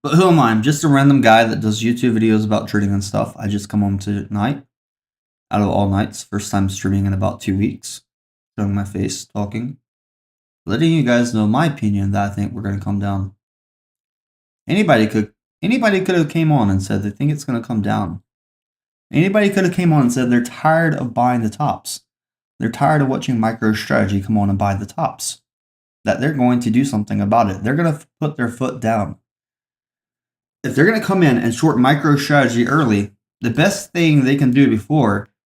But who am I? I'm just a random guy that does YouTube videos about trading and stuff. I just come home tonight, out of all nights. First time streaming in about 2 weeks. Showing my face, talking. Letting you guys know my opinion that I think we're going to come down. Anybody could have came on and said they think it's going to come down. Anybody could have came on and said they're tired of buying the tops. They're tired of watching Microstrategy come on and buy the tops. That they're going to do something about it. They're going to put their foot down. If they're going to come in and short Microstrategy early, the best thing they can do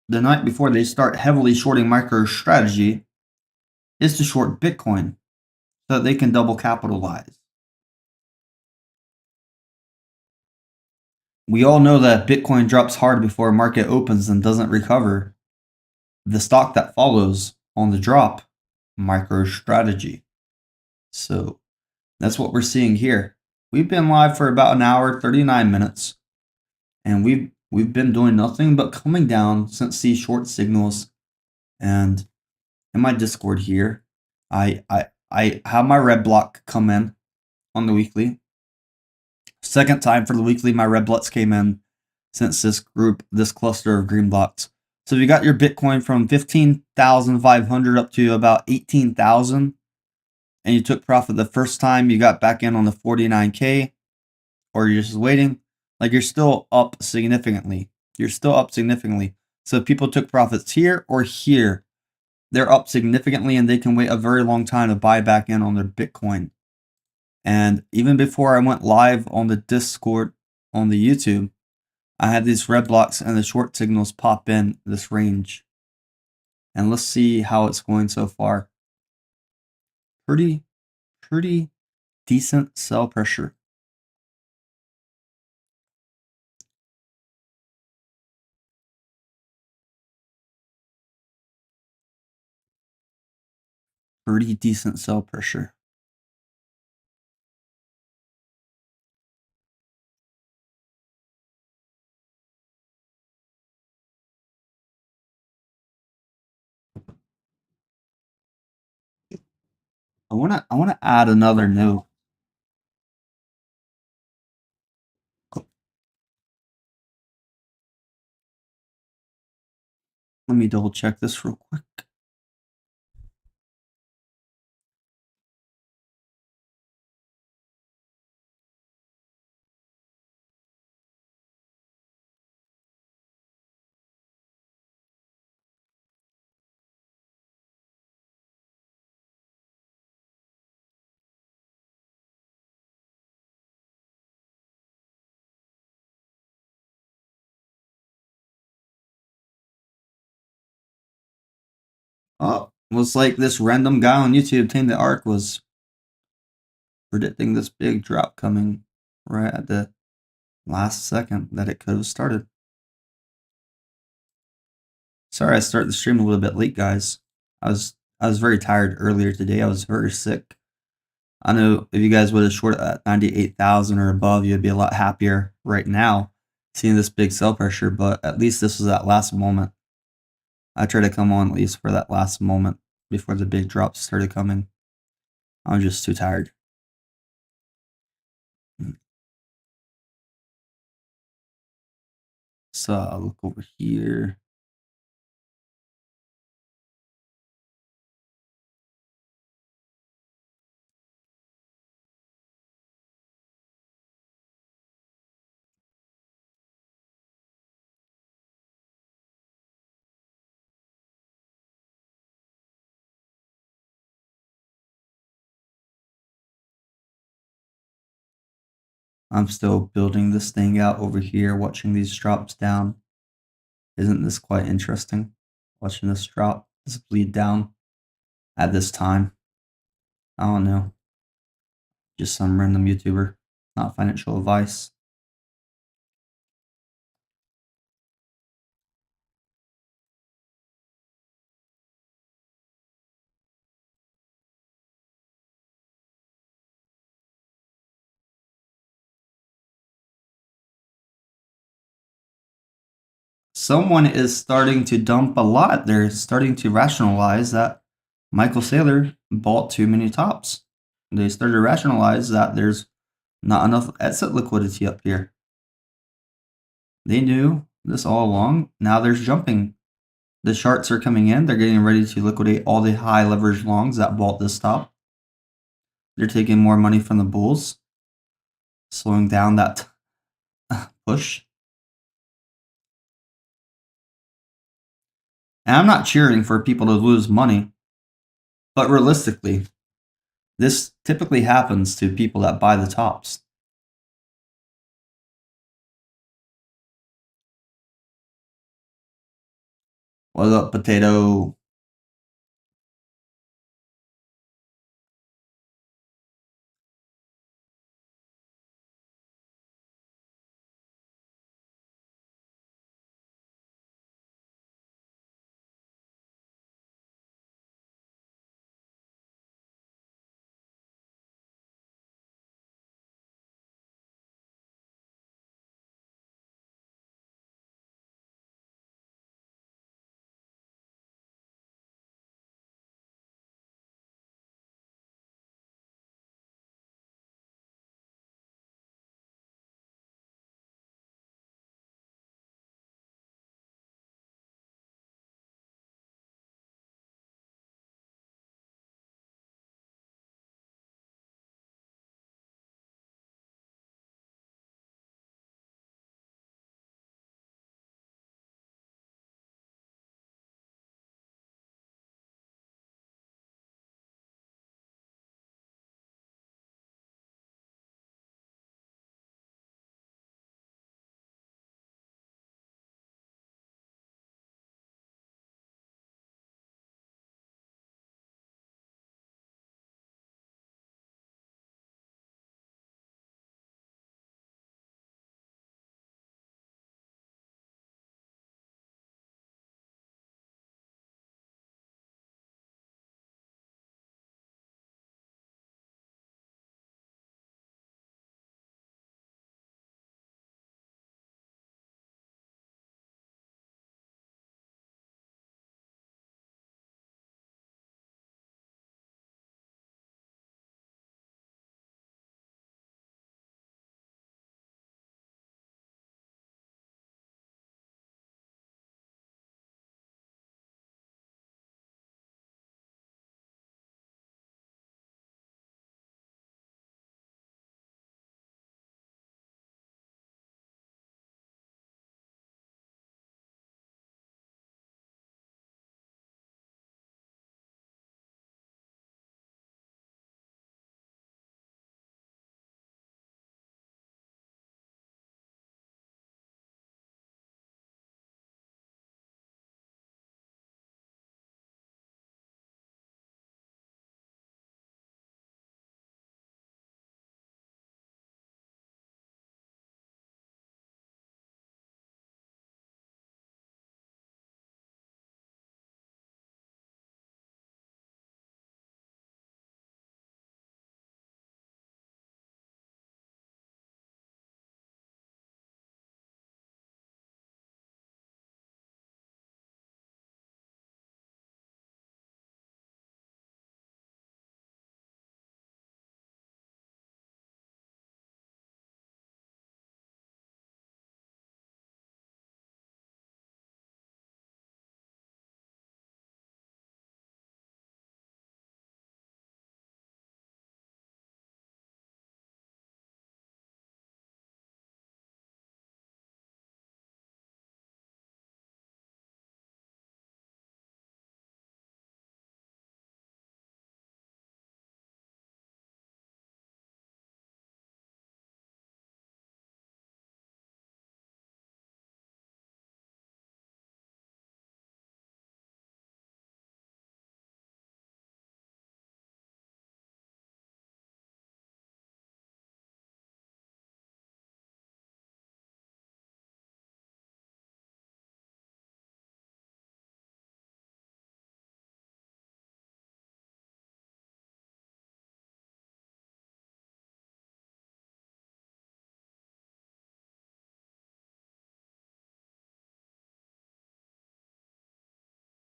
the night before they start heavily shorting Microstrategy is to short Bitcoin so that they can double capitalize. We all know that Bitcoin drops hard before market opens and doesn't recover. The stock that follows on the drop, Microstrategy. So that's what we're seeing here. We've been live for about an hour, 39 minutes, and we've been doing nothing but coming down since these short signals. And in my Discord here, I have my red block come in on the weekly. Second time for the weekly, my red blocks came in since this cluster of green blocks. So you got your Bitcoin from 15,500 up to about 18,000. And you took profit the first time, you got back in on the 49K, or you're just waiting, like you're still up significantly. So people took profits here or here. they're up significantly and they can wait a very long time to buy back in on their Bitcoin. And even before I went live on the Discord on the YouTube, I had these red blocks and the short signals pop in this range. And let's see how it's going so far. Pretty decent sell pressure. Pretty decent sell pressure. I wanna add another note. Let me double check this real quick. Oh, was like this random guy on YouTube, Tametheark, was predicting this big drop coming right at the last second that it could have started. Sorry I started the stream a little bit late, guys. I was very tired earlier today. I was very sick. I know if you guys would have shorted at 98,000 or above, you'd be a lot happier right now seeing this big sell pressure, but at least this was that last moment. I tried to come on at least for that last moment before the big drops started coming. I was just too tired. So I'll look over here. I'm still building this thing out over here, watching these drops down. Isn't this quite interesting? Watching this drop, this bleed down at this time. I don't know. Just some random YouTuber, not financial advice. Someone is starting to dump a lot. They're starting to rationalize that Michael Saylor bought too many tops. They started to rationalize that there's not enough exit liquidity up here. They knew this all along. Now there's jumping. The sharks are coming in. They're getting ready to liquidate all the high leverage longs that bought this top. They're taking more money from the bulls, slowing down that push. And I'm not cheering for people to lose money, but realistically, this typically happens to people that buy the tops. What up, potato?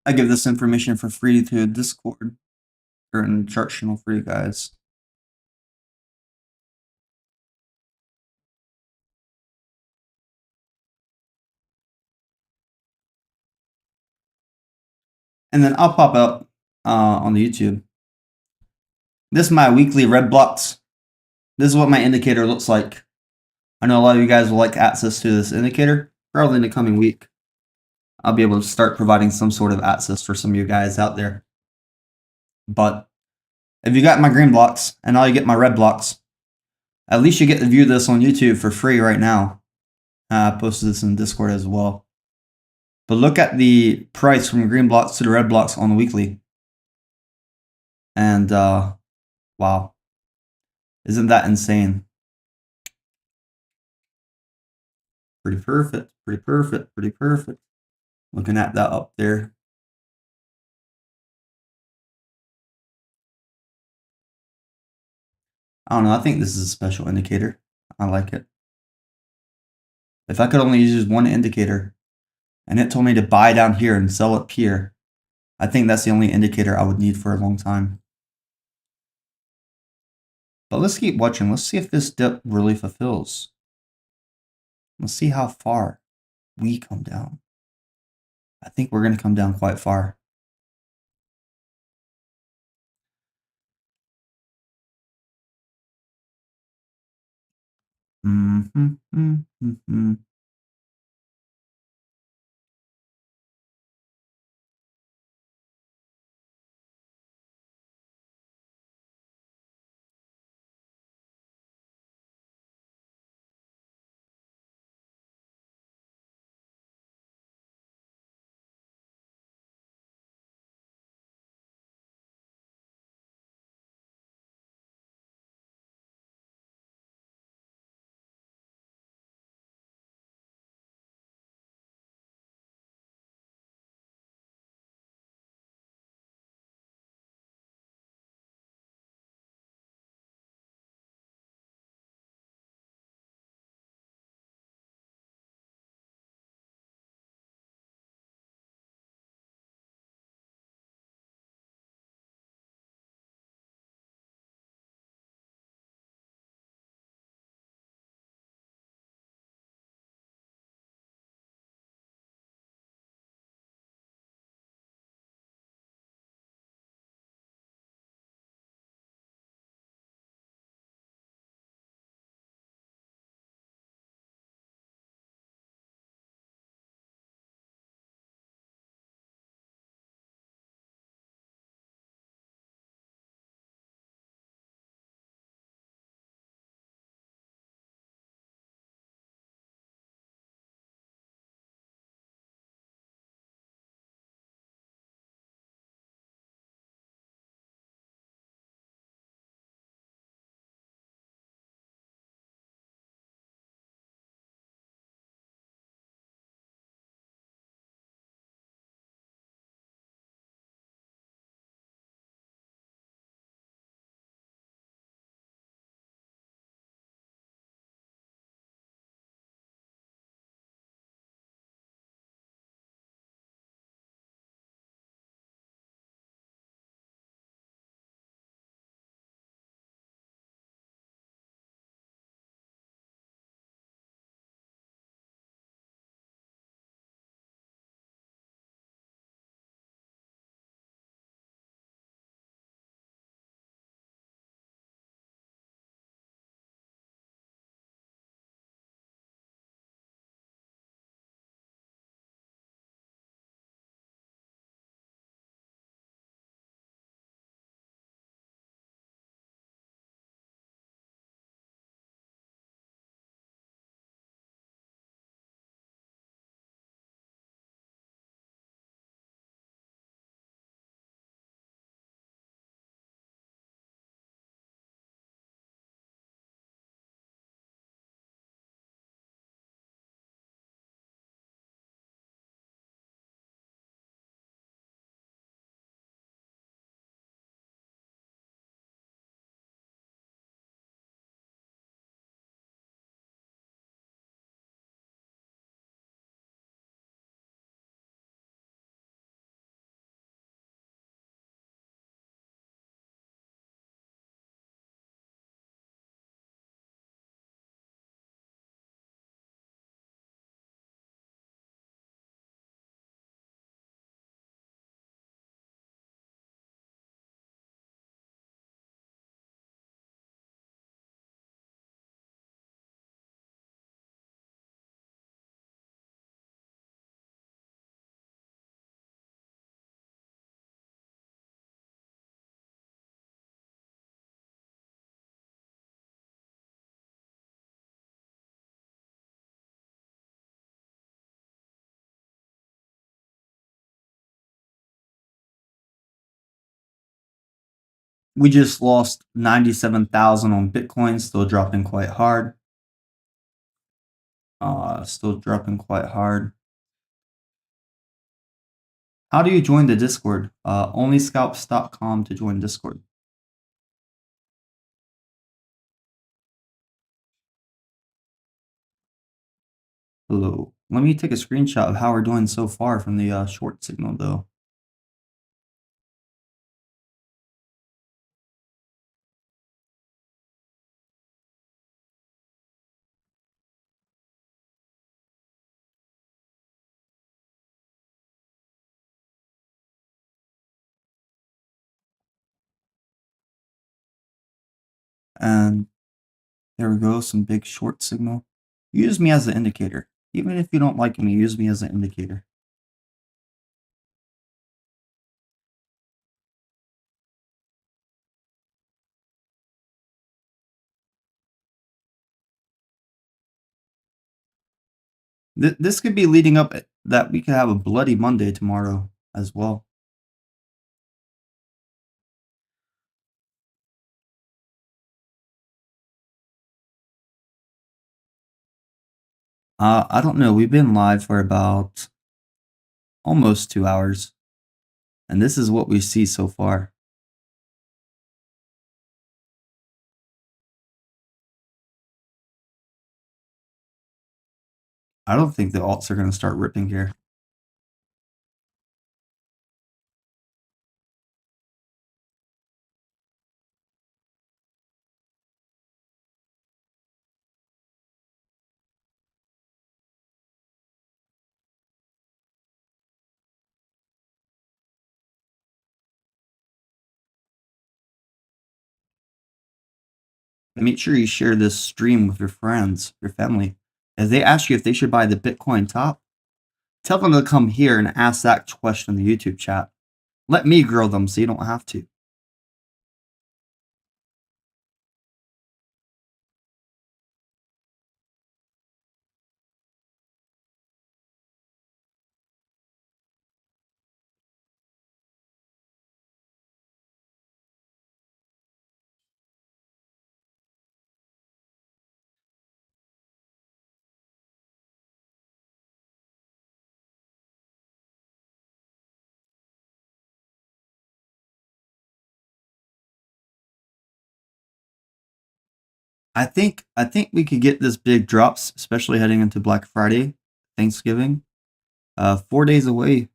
I give this information for free to Discord or in the chart channel for you guys. And then I'll pop up on the YouTube. This is my weekly red blocks. This is what my indicator looks like. I know a lot of you guys will like access to this indicator. Probably in the coming week, I'll be able to start providing some sort of access for some of you guys out there. But if you got my green blocks and all you get my red blocks, at least you get to view this on YouTube for free right now. I posted this in Discord as well. But look at the price from green blocks to the red blocks on the weekly. And wow. Isn't that insane? Pretty perfect, pretty perfect, pretty perfect. Looking at that up there. I don't know, I think this is a special indicator. I like it. If I could only use one indicator and it told me to buy down here and sell up here, I think that's the only indicator I would need for a long time. But let's keep watching. Let's see if this dip really fulfills. Let's see how far we come down. I think we're going to come down quite far. We just lost 97,000 on Bitcoin, still dropping quite hard. Still dropping quite hard. How do you join the Discord? Onlyscalps.com to join Discord. Hello. Let me take a screenshot of how we're doing so far from the short signal, though. And there we go, some big short signal. Use me as an indicator. Even if you don't like me, use me as an indicator. This could be leading up that we could have a bloody Monday tomorrow as well. I don't know. We've been live for about almost 2 hours. And this is what we see so far. I don't think the alts are going to start ripping here. Make sure you share this stream with your friends, your family. If they ask you if they should buy the Bitcoin top, tell them to come here and ask that question in the YouTube chat. Let me grill them so you don't have to. I think we could get this big drops, especially heading into Black Friday, Thanksgiving. 4 days away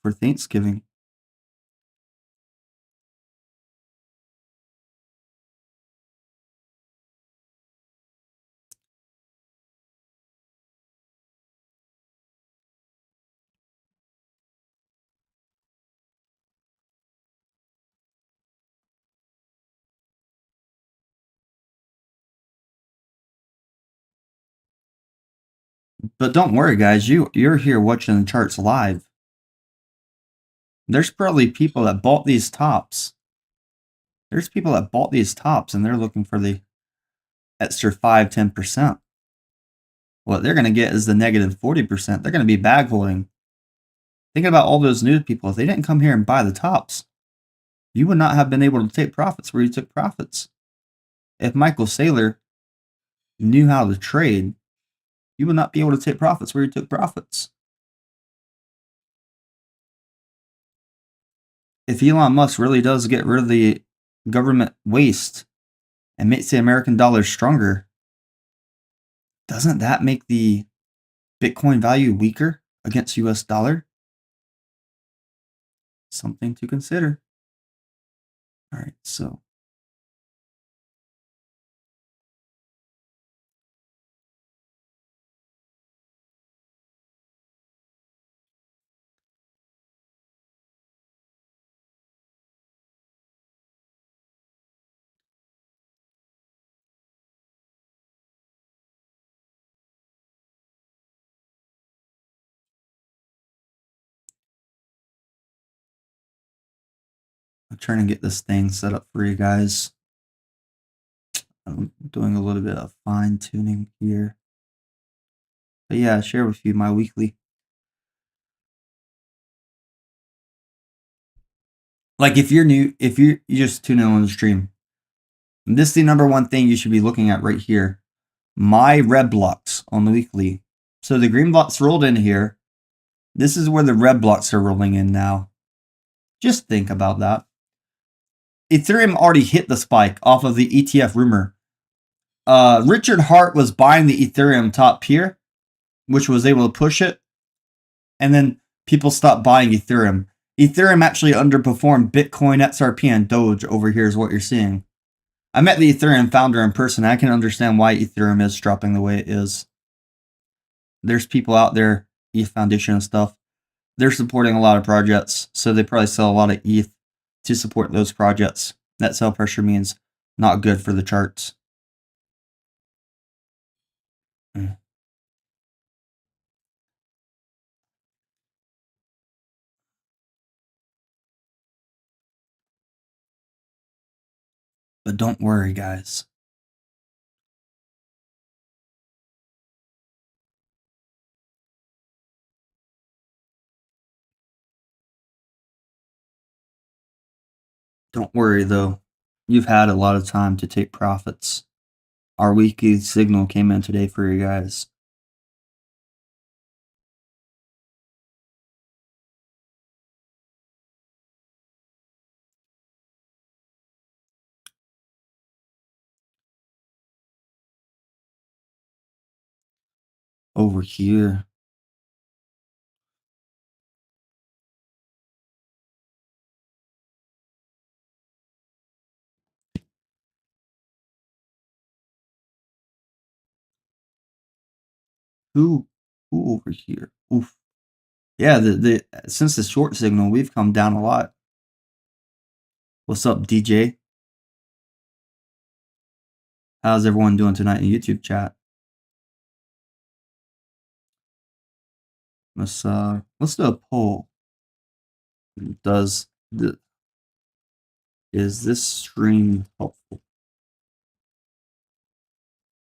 for Thanksgiving. But don't worry, guys. You're here watching the charts live. There's probably people that bought these tops. There's people that bought these tops and they're looking for the extra 5-10%. What they're going to get is the negative 40%. They're going to be bag holding. Thinking about all those new people. If they didn't come here and buy the tops, you would not have been able to take profits where you took profits. If Michael Saylor knew how to trade, you would not be able to take profits where you took profits. If Elon Musk really does get rid of the government waste and makes the American dollar stronger, doesn't that make the Bitcoin value weaker against US dollar? Something to consider. All right, so I'm trying to get this thing set up for you guys. I'm doing a little bit of fine tuning here. But yeah, share with you my weekly. Like if you're new, if you just tune in on the stream, this is the number one thing you should be looking at right here. My red blocks on the weekly. So the green blocks rolled in here. This is where the red blocks are rolling in now. Just think about that. Ethereum already hit the spike off of the ETF rumor. Richard Hart was buying the Ethereum top here, which was able to push it. And then people stopped buying Ethereum. Ethereum actually underperformed Bitcoin, XRP, and Doge over here is what you're seeing. I met the Ethereum founder in person. I can understand why Ethereum is dropping the way it is. There's people out there, ETH Foundation and stuff. They're supporting a lot of projects, so they probably sell a lot of ETH to support those projects. That sell pressure means not good for the charts. But don't worry, guys. Don't worry, though. You've had a lot of time to take profits. Our weekly signal came in today for you guys. Over here. Who over here? Oof. Yeah, the since the short signal, we've come down a lot. What's up, DJ? How's everyone doing tonight in YouTube chat? Let's do a poll. Is this stream helpful?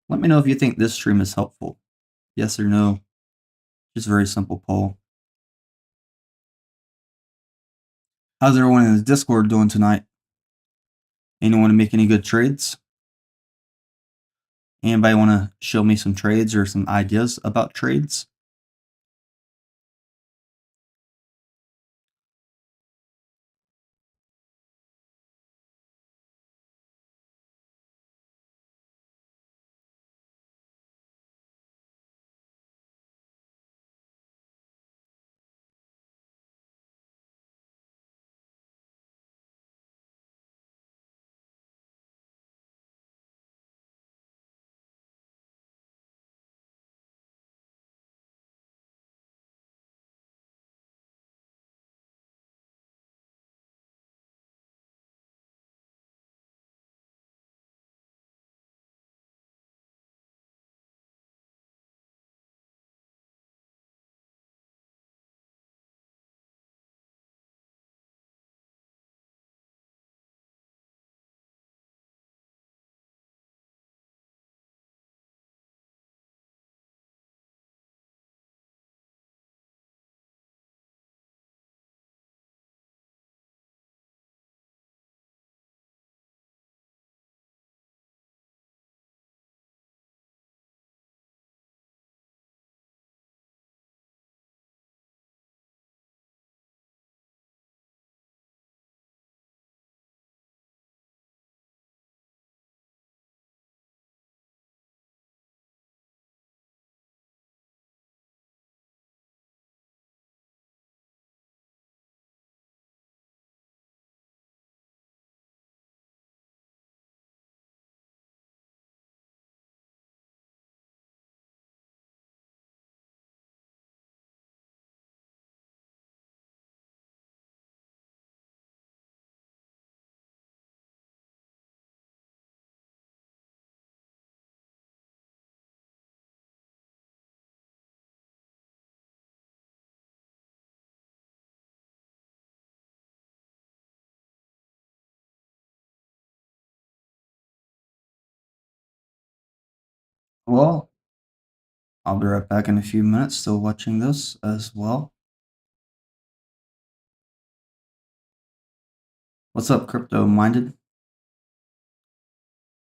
Let me know if you think this stream is helpful. Yes or no. Just a very simple poll. How's everyone in the Discord doing tonight? Anyone want to make any good trades? Anybody want to show me some trades or some ideas about trades? Well, I'll be right back in a few minutes, still watching this as well. What's up, crypto minded?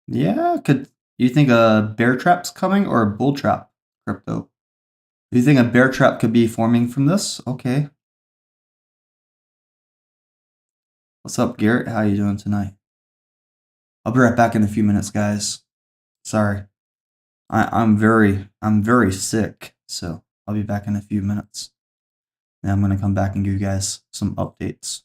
Yeah, could you think a bear trap's coming or a bull trap, crypto? Do you think a bear trap could be forming from this? Okay. What's up, Garrett? How you doing tonight? I'll be right back in a few minutes, guys. Sorry. I'm very sick, so I'll be back in a few minutes. And I'm gonna come back and give you guys some updates.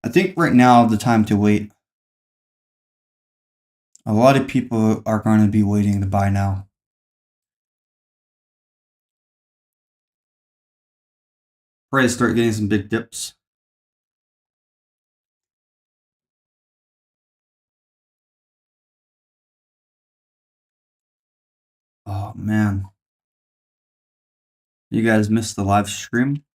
I think right now the time to wait. A lot of people are going to be waiting to buy now. Probably start getting some big dips. Oh man. You guys missed the live stream?